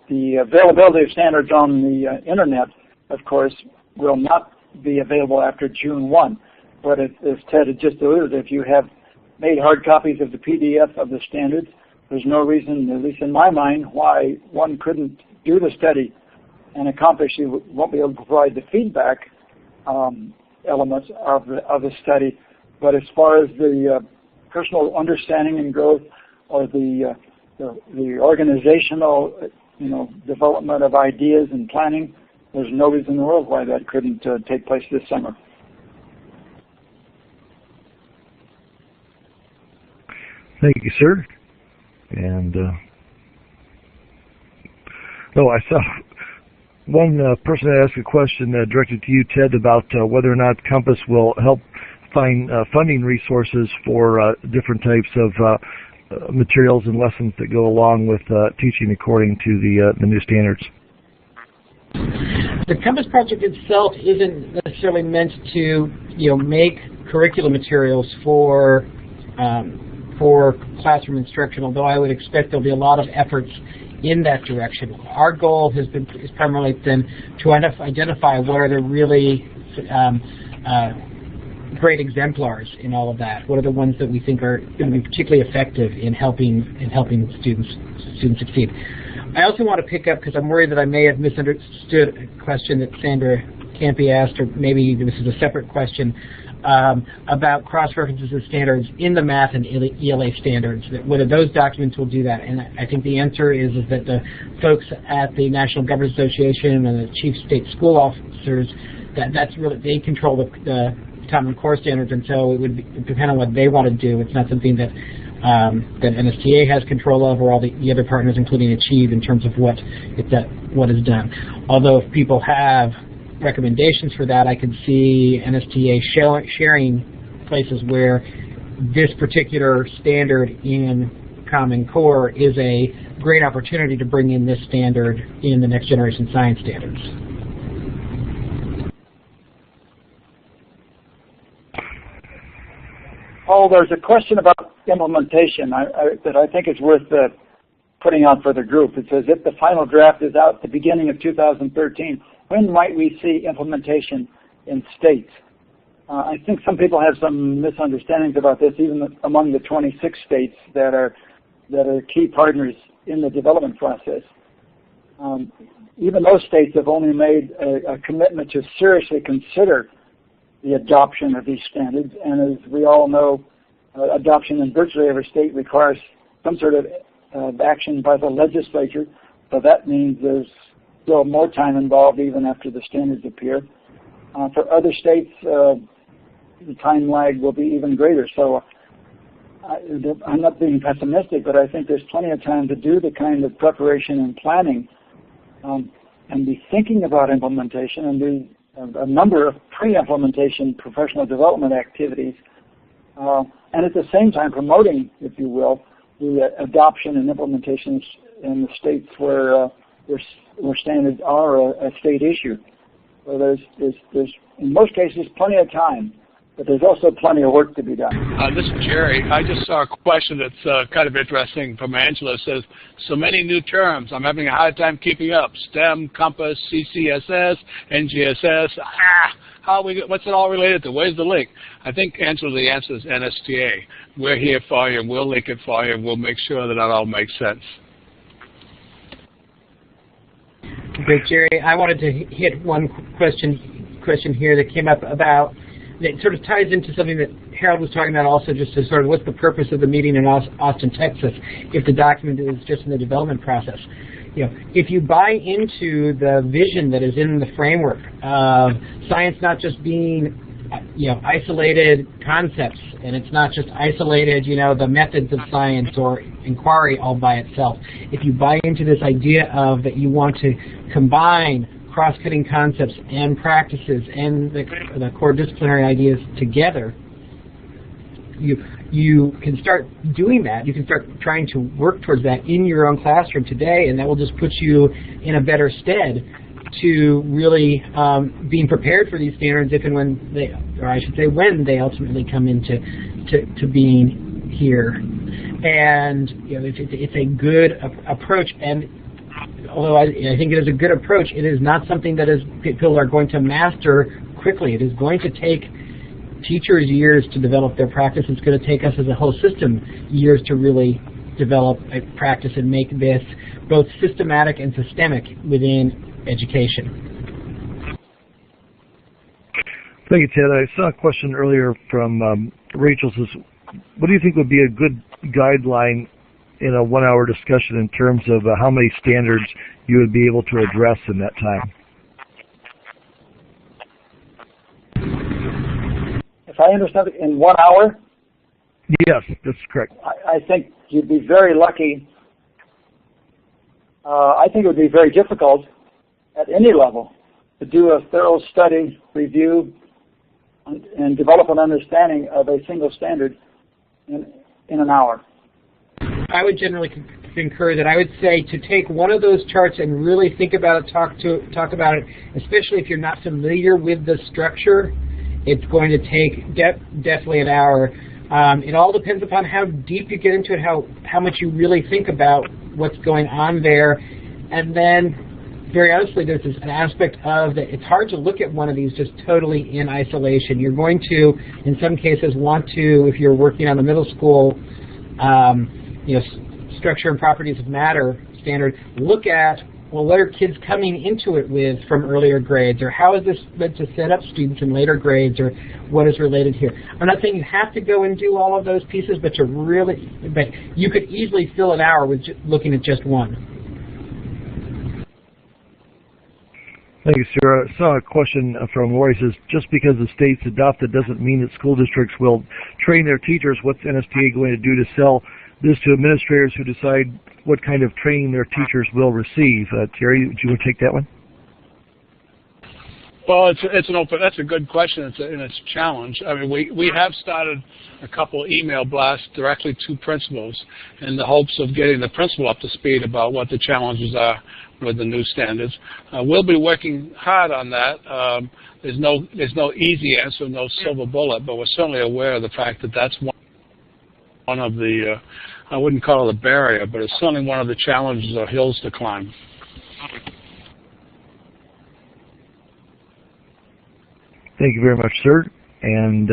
The availability of standards on the internet, of course, will not be available after June 1. But as Ted had just alluded, if you have made hard copies of the PDF of the standards, there's no reason, at least in my mind, why one couldn't do the study and accomplish. You won't be able to provide the feedback elements of the study, but as far as the personal understanding and growth, or the organizational, development of ideas and planning, there's no reason in the world why that couldn't take place this summer. Thank you, sir. And I saw one person asked a question directed to you, Ted, about whether or not Compass will help find funding resources for different types of materials and lessons that go along with teaching according to the new standards. The Compass project itself isn't necessarily meant to, make curriculum materials for classroom instruction, although I would expect there'll be a lot of efforts in that direction. Our goal is primarily then to identify what are the really great exemplars in all of that. What are the ones that we think are going to be particularly effective in helping students succeed. I also want to pick up, because I'm worried that I may have misunderstood a question that Sandra Campy asked, or maybe this is a separate question, about cross-references and standards in the math and ELA standards, whether those documents will do that. And I think the answer is that the folks at the National Governors Association and the Chief State School Officers, that's really, they control the Common Core standards, and so it would depend on what they want to do. It's not something that NSTA has control of, or all the other partners, including Achieve, in terms of what is done. Although if people have recommendations for that, I can see NSTA sharing places where this particular standard in Common Core is a great opportunity to bring in this standard in the next generation science standards. Oh, there's a question about implementation that I think is worth putting out for the group. It says, if the final draft is out at the beginning of 2013, when might we see implementation in states? I think some people have some misunderstandings about this, even among the 26 states that are key partners in the development process. Even those states have only made a commitment to seriously consider the adoption of these standards, and as we all know, adoption in virtually every state requires some sort of action by the legislature, so that means there's still more time involved even after the standards appear. For other states, the time lag will be even greater, so I'm not being pessimistic, but I think there's plenty of time to do the kind of preparation and planning and be thinking about implementation and do a number of pre-implementation professional development activities, and at the same time promoting, if you will, the adoption and implementations in the states where standards are a state issue. So there's in most cases plenty of time, but there's also plenty of work to be done. This is Gerry. I just saw a question that's kind of interesting from Angela. It says, so many new terms. I'm having a hard time keeping up. STEM, Compass, CCSS, NGSS. What's it all related to? Where's the link? I think, Angela, the answer is NSTA. We're here for you. We'll link it for you. We'll make sure that all makes sense. Great, Gerry. I wanted to hit one question here that came up about, that sort of ties into something that Harold was talking about also, just as sort of what's the purpose of the meeting in Austin, Texas, if the document is just in the development process. If you buy into the vision that is in the framework of science not just being isolated concepts, and it's not just isolated, the methods of science or inquiry all by itself. If you buy into this idea of that you want to combine cross-cutting concepts and practices and the core disciplinary ideas together, you can start doing that. You can start trying to work towards that in your own classroom today, and that will just put you in a better stead to really being prepared for these standards if and when they, or I should say when they ultimately come into being here. And it's a good approach, and although I think it is a good approach, it is not something that people are going to master quickly. It is going to take teachers years to develop their practice. It's going to take us as a whole system years to really develop a practice and make this both systematic and systemic within education. Thank you, Ted. I saw a question earlier from Rachel. Says, what do you think would be a good guideline in a one-hour discussion in terms of how many standards you would be able to address in that time? If I understand it, in 1 hour? Yes, that's correct. I think you'd be very lucky. I think it would be very difficult at any level to do a thorough study, review, and develop an understanding of a single standard in an hour. I would generally concur that I would say to take one of those charts and really think about it, talk about it, especially if you're not familiar with the structure, it's going to take definitely an hour. It all depends upon how deep you get into it, how much you really think about what's going on there. And then, very honestly, there's an aspect of that it's hard to look at one of these just totally in isolation. You're going to, in some cases, want to, if you're working on the middle school, structure and properties of matter standard, look at, well, what are kids coming into it with from earlier grades, or how is this meant to set up students in later grades, or what is related here? I'm not saying you have to go and do all of those pieces, but you could easily fill an hour with looking at just one. Thank you, Sarah. I saw a question from Lori. Says, just because the state's adopted doesn't mean that school districts will train their teachers. What's NSTA going to do to sell this to administrators who decide what kind of training their teachers will receive? Gerry, do you want to take that one? Well, that's a good question, and it's a challenge. I mean, we have started a couple email blasts directly to principals in the hopes of getting the principal up to speed about what the challenges are with the new standards. We'll be working hard on that. There's no easy answer, no silver bullet, but we're certainly aware of the fact that that's one of the, I wouldn't call it a barrier, but it's certainly one of the challenges or hills to climb. Thank you very much, sir. And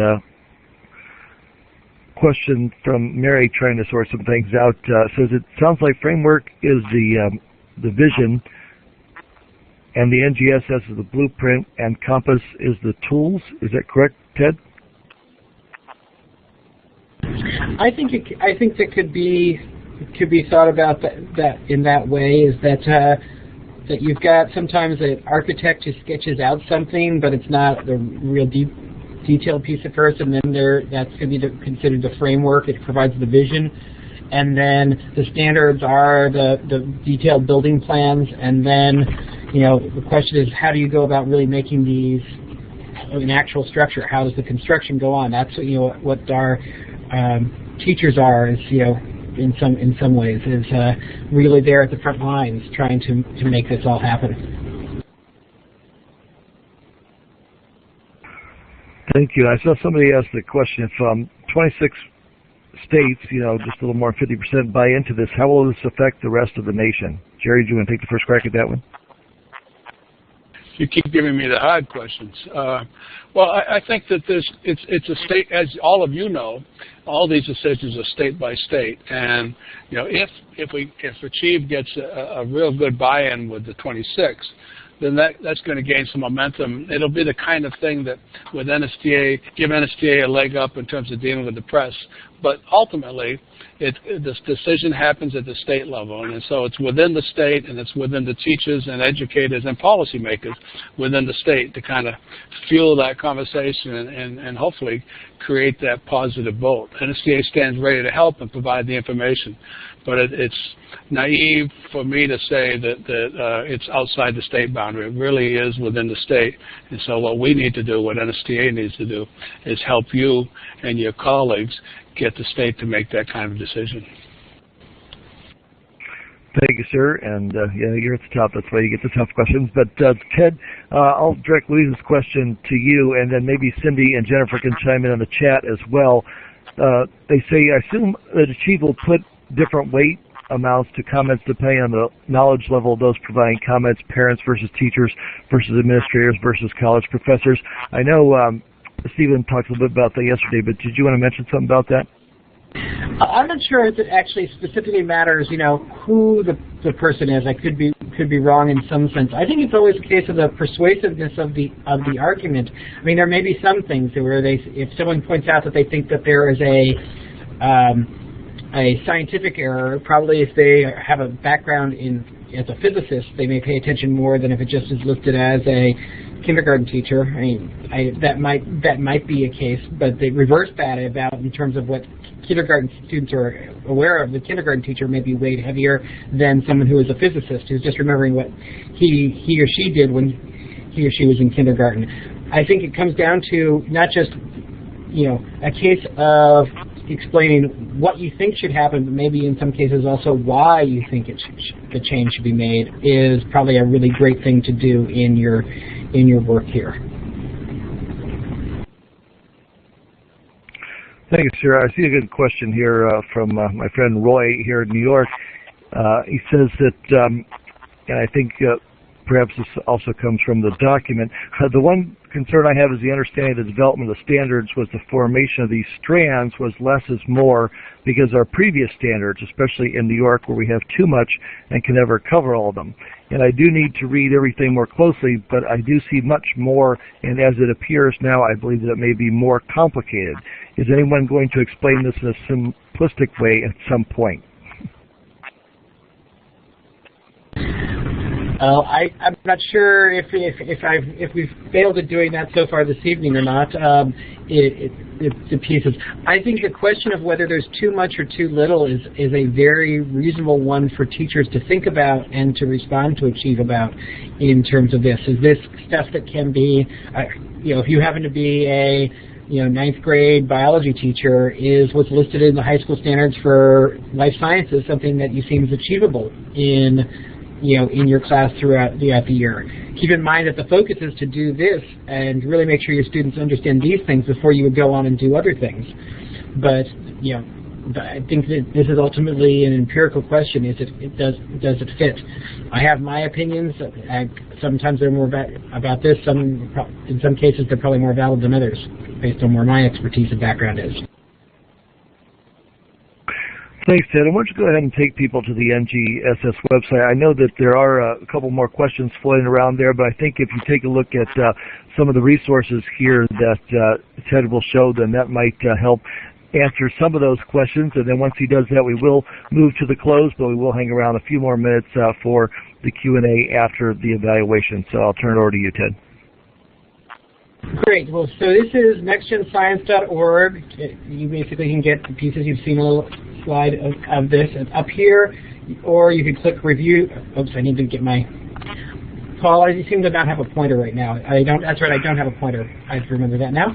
question from Mary, trying to sort some things out, says it sounds like framework is the vision, and the NGSS is the blueprint, and Compass is the tools. Is that correct, Ted? I think that could be thought about that in that way. Is that that you've got sometimes an architect who sketches out something, but it's not the real detailed piece at first, and then that's going to be considered the framework. It provides the vision, and then the standards are the detailed building plans, and then the question is, how do you go about really making these an actual structure? How does the construction go on? That's what our teachers are, is in some ways, is really there at the front lines trying to make this all happen. Thank you. I saw somebody ask the question, if 26 states, just a little more than 50% buy into this, how will this affect the rest of the nation? Gerry, do you want to take the first crack at that one? You keep giving me the hard questions. Well, I think that it's a state, as all of you know, all these decisions are state by state, and if Achieve gets a real good buy-in with the 26, then that's going to gain some momentum. It'll be the kind of thing that with NSTA, give NSTA a leg up in terms of dealing with the press. But ultimately, this decision happens at the state level, and so it's within the state, and it's within the teachers and educators and policymakers within the state to kind of fuel that conversation and hopefully create that positive vote. NSTA stands ready to help and provide the information, but it's naive for me to say that it's outside the state boundary. It really is within the state, and so what we need to do, what NSTA needs to do, is help you and your colleagues get the state to make that kind of decision. Thank you, sir. And you're at the top. That's why you get the tough questions. But Ted, I'll direct Louise's question to you, and then maybe Cindy and Jennifer can chime in on the chat as well. They say, I assume that Achieve will put different weight amounts to comments depending on the knowledge level of those providing comments, parents versus teachers versus administrators versus college professors. I know Stephen talked a little bit about that yesterday, but did you want to mention something about that? I'm not sure if it actually specifically matters, who the person is. I could be wrong in some sense. I think it's always a case of the persuasiveness of the argument. I mean, there may be some things where if someone points out that they think that there is a scientific error, probably if they have a background as a physicist, they may pay attention more than if it just is listed as a kindergarten teacher. I mean, that might be a case, but the reverse that about in terms of what kindergarten students are aware of, the kindergarten teacher may be weighed heavier than someone who is a physicist who's just remembering what he or she did when he or she was in kindergarten. I think it comes down to not just a case of explaining what you think should happen, but maybe in some cases also why you think the change should be made, is probably a really great thing to do in your work here. Thanks, sir. I see a good question here from my friend Roy here in New York. He says that, and I think perhaps this also comes from the document, the one concern I have is the understanding of the development of the standards was the formation of these strands was less is more, because our previous standards, especially in New York where we have too much and can never cover all of them. And I do need to read everything more closely, but I do see much more, and as it appears now, I believe that it may be more complicated. Is anyone going to explain this in a simplistic way at some point? I'm not sure if we've failed at doing that so far this evening or not. The pieces. I think the question of whether there's too much or too little is a very reasonable one for teachers to think about and to respond to achieve about in terms of this. Is this stuff that can be, if you happen to be a ninth grade biology teacher, is what's listed in the high school standards for life sciences something that you seems achievable in your class throughout the year. Keep in mind that the focus is to do this and really make sure your students understand these things before you would go on and do other things. But I think that this is ultimately an empirical question: does it fit? I have my opinions. Sometimes they're more about this. In some cases, they're probably more valid than others, based on where my expertise and background is. Thanks, Ted. I want you to go ahead and take people to the NGSS website. I know that there are a couple more questions floating around there, but I think if you take a look at some of the resources here that Ted will show, then that might help answer some of those questions. And then once he does that, we will move to the close, but we will hang around a few more minutes for the Q&A after the evaluation. So I'll turn it over to you, Ted. Great. Well, so this is nextgenscience.org. You basically can get the pieces. You've seen a little slide of this up here, or you can click review. Oops, I need to get my... Paul, I seem to not have a pointer right now. That's right, I don't have a pointer. I have to remember that now.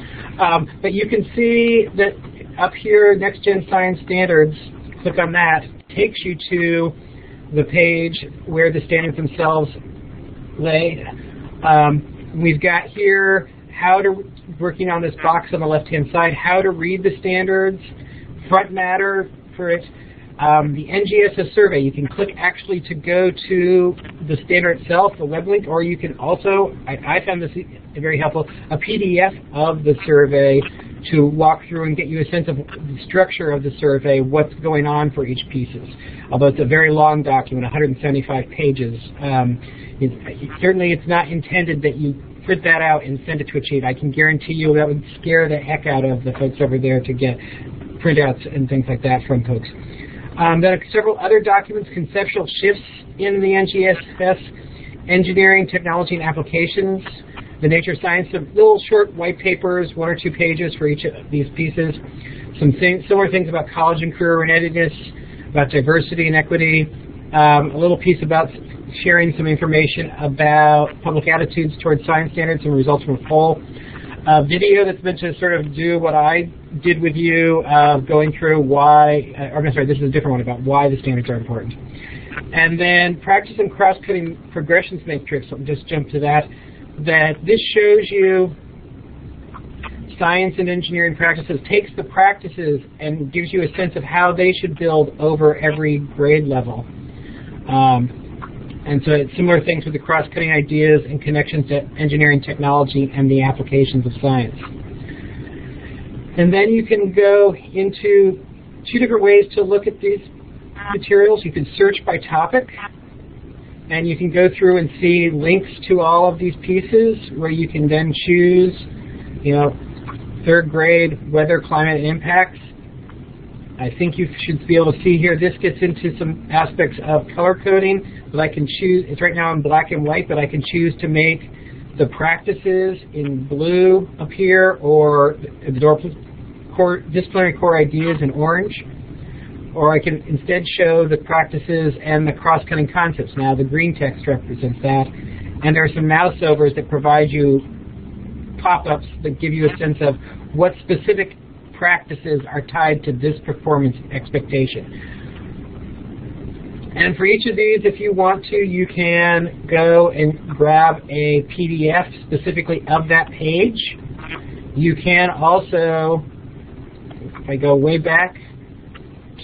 But you can see that up here, Next Gen Science Standards, click on that, takes you to the page where the standards themselves lay. We've got here working on this box on the left-hand side, how to read the standards, front matter for it, the NGSS survey. You can click actually to go to the standard itself, the web link, or you can also, I found this very helpful, a PDF of the survey to walk through and get you a sense of the structure of the survey, what's going on for each pieces. Although it's a very long document, 175 pages. Certainly it's not intended that you print that out and send it to a cheat. I can guarantee you that would scare the heck out of the folks over there to get printouts and things like that from folks. There are several other documents, conceptual shifts in the NGSS, engineering, technology, and applications, the nature of science, some little short white papers, 1 or 2 pages for each of these pieces, similar things about college and career readiness, about diversity and equity, a little piece about sharing some information about public attitudes towards science standards and results from a poll. A video that's meant to sort of do what I did with you, going through this is a different one about why the standards are important. And then practice and cross-cutting progressions matrix, I'll just jump to that this shows you science and engineering practices, takes the practices and gives you a sense of how they should build over every grade level. And so it's similar things with the cross-cutting ideas and connections to engineering technology and the applications of science. And then you can go into 2 different ways to look at these materials. You can search by topic, and you can go through and see links to all of these pieces where you can then choose, 3rd grade weather, climate, and impacts. I think you should be able to see here, this gets into some aspects of color coding, but I can choose, it's right now in black and white, but I can choose to make the practices in blue up here, or the disciplinary core ideas in orange, or I can instead show the practices and the cross-cutting concepts. Now the green text represents that, and there are some mouse overs that provide you pop-ups that give you a sense of what specific practices are tied to this performance expectation. And for each of these, if you want to, you can go and grab a PDF specifically of that page. You can also, if I go way back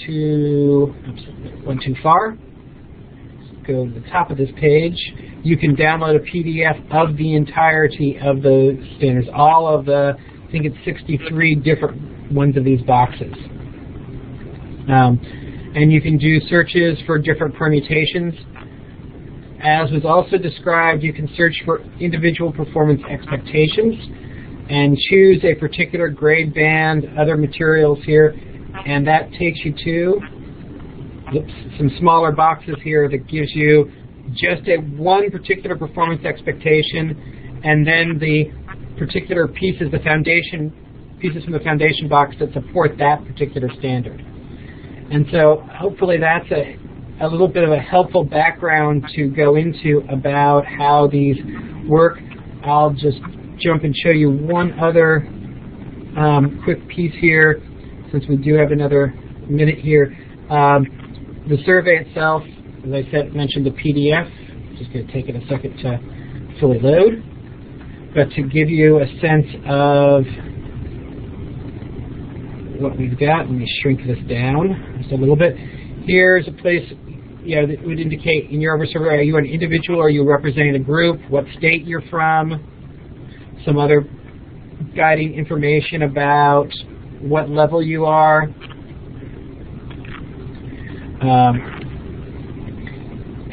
to, oops, went too far, go to the top of this page, you can download a PDF of the entirety of the standards, all of the, I think it's 63 different ones of these boxes. And you can do searches for different permutations. As was also described, you can search for individual performance expectations and choose a particular grade band, other materials here, and that takes you to some smaller boxes here that gives you just one particular performance expectation, and then the particular pieces, pieces from the foundation box that support that particular standard. And so hopefully that's a little bit of a helpful background to go into about how these work. I'll just jump and show you one other quick piece here, since we do have another minute here. The survey itself, as I mentioned the PDF. Just going to take it a second to fully load. But to give you a sense of what we've got, let me shrink this down just a little bit. Here's a place that would indicate in your survey, are you an individual or are you representing a group, what state you're from, some other guiding information about what level you are.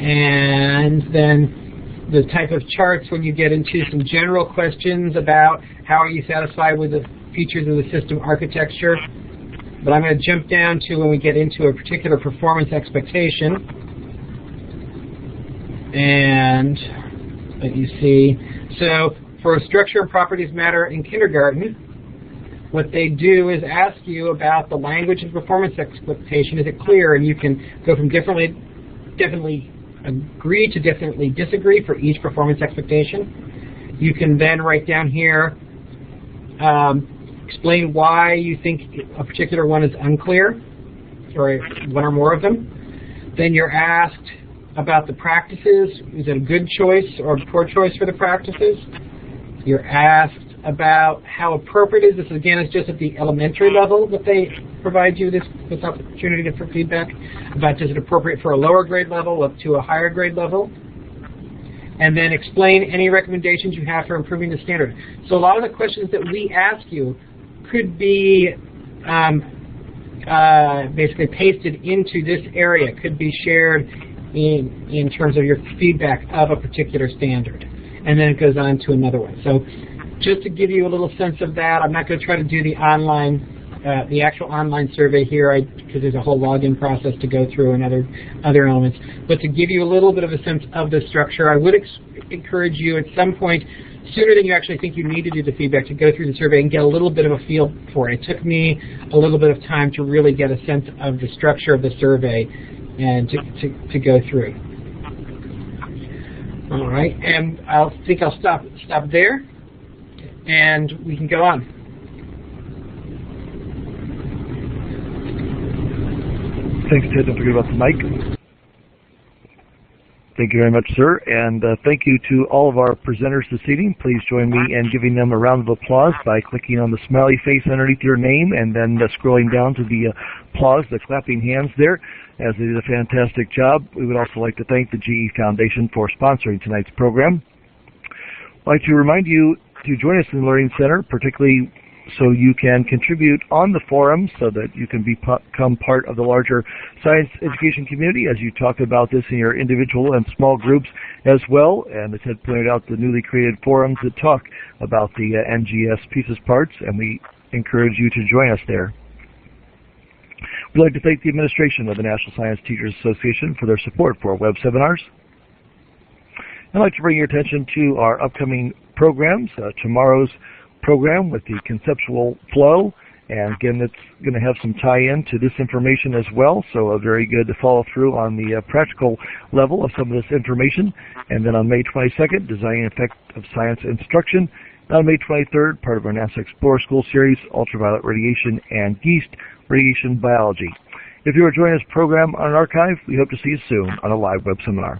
And then the type of charts when you get into some general questions about how are you satisfied with the features of the system architecture. But I'm going to jump down to when we get into a particular performance expectation. And let you see. So for structure and properties matter in kindergarten, what they do is ask you about the language of performance expectation. Is it clear? And you can go from definitely agree to definitely disagree for each performance expectation. You can then write down here, explain why you think a particular one is unclear, or one or more of them. Then you're asked about the practices. Is it a good choice or a poor choice for the practices? You're asked about how appropriate it is. This again is just at the elementary level that they provide you this opportunity for feedback about, is it appropriate for a lower grade level up to a higher grade level? And then explain any recommendations you have for improving the standard. So a lot of the questions that we ask you could be basically pasted into this area, could be shared in terms of your feedback of a particular standard. And then it goes on to another one. So just to give you a little sense of that, I'm not going to try to do the actual online survey here, because there's a whole login process to go through and other elements. But to give you a little bit of a sense of the structure, I would encourage you at some point, sooner than you actually think you need to do the feedback, to go through the survey and get a little bit of a feel for it. It took me a little bit of time to really get a sense of the structure of the survey and to go through. All right, and I think I'll stop there, and we can go on. Thanks, Ted. Don't forget about the mic. Thank you very much, sir. And thank you to all of our presenters this evening. Please join me in giving them a round of applause by clicking on the smiley face underneath your name and then scrolling down to the applause, the clapping hands there, as they did a fantastic job. We would also like to thank the GE Foundation for sponsoring tonight's program. I'd like to remind you to join us in the Learning Center, particularly so you can contribute on the forum so that you can become part of the larger science education community as you talk about this in your individual and small groups as well. And as Ted pointed out, the newly created forums that talk about the NGS pieces parts, and we encourage you to join us there. We'd like to thank the administration of the National Science Teachers Association for their support for our web seminars. I'd like to bring your attention to our upcoming programs. Tomorrow's program with the conceptual flow, and again, it's going to have some tie-in to this information as well, so a very good follow through on the practical level of some of this information. And then on May 22nd, Design and Effect of Science Instruction, On May 23rd, part of our NASA Explorer School series, Ultraviolet Radiation and Yeast Radiation Biology. If you are joining this program on an archive, we hope to see you soon on a live web seminar.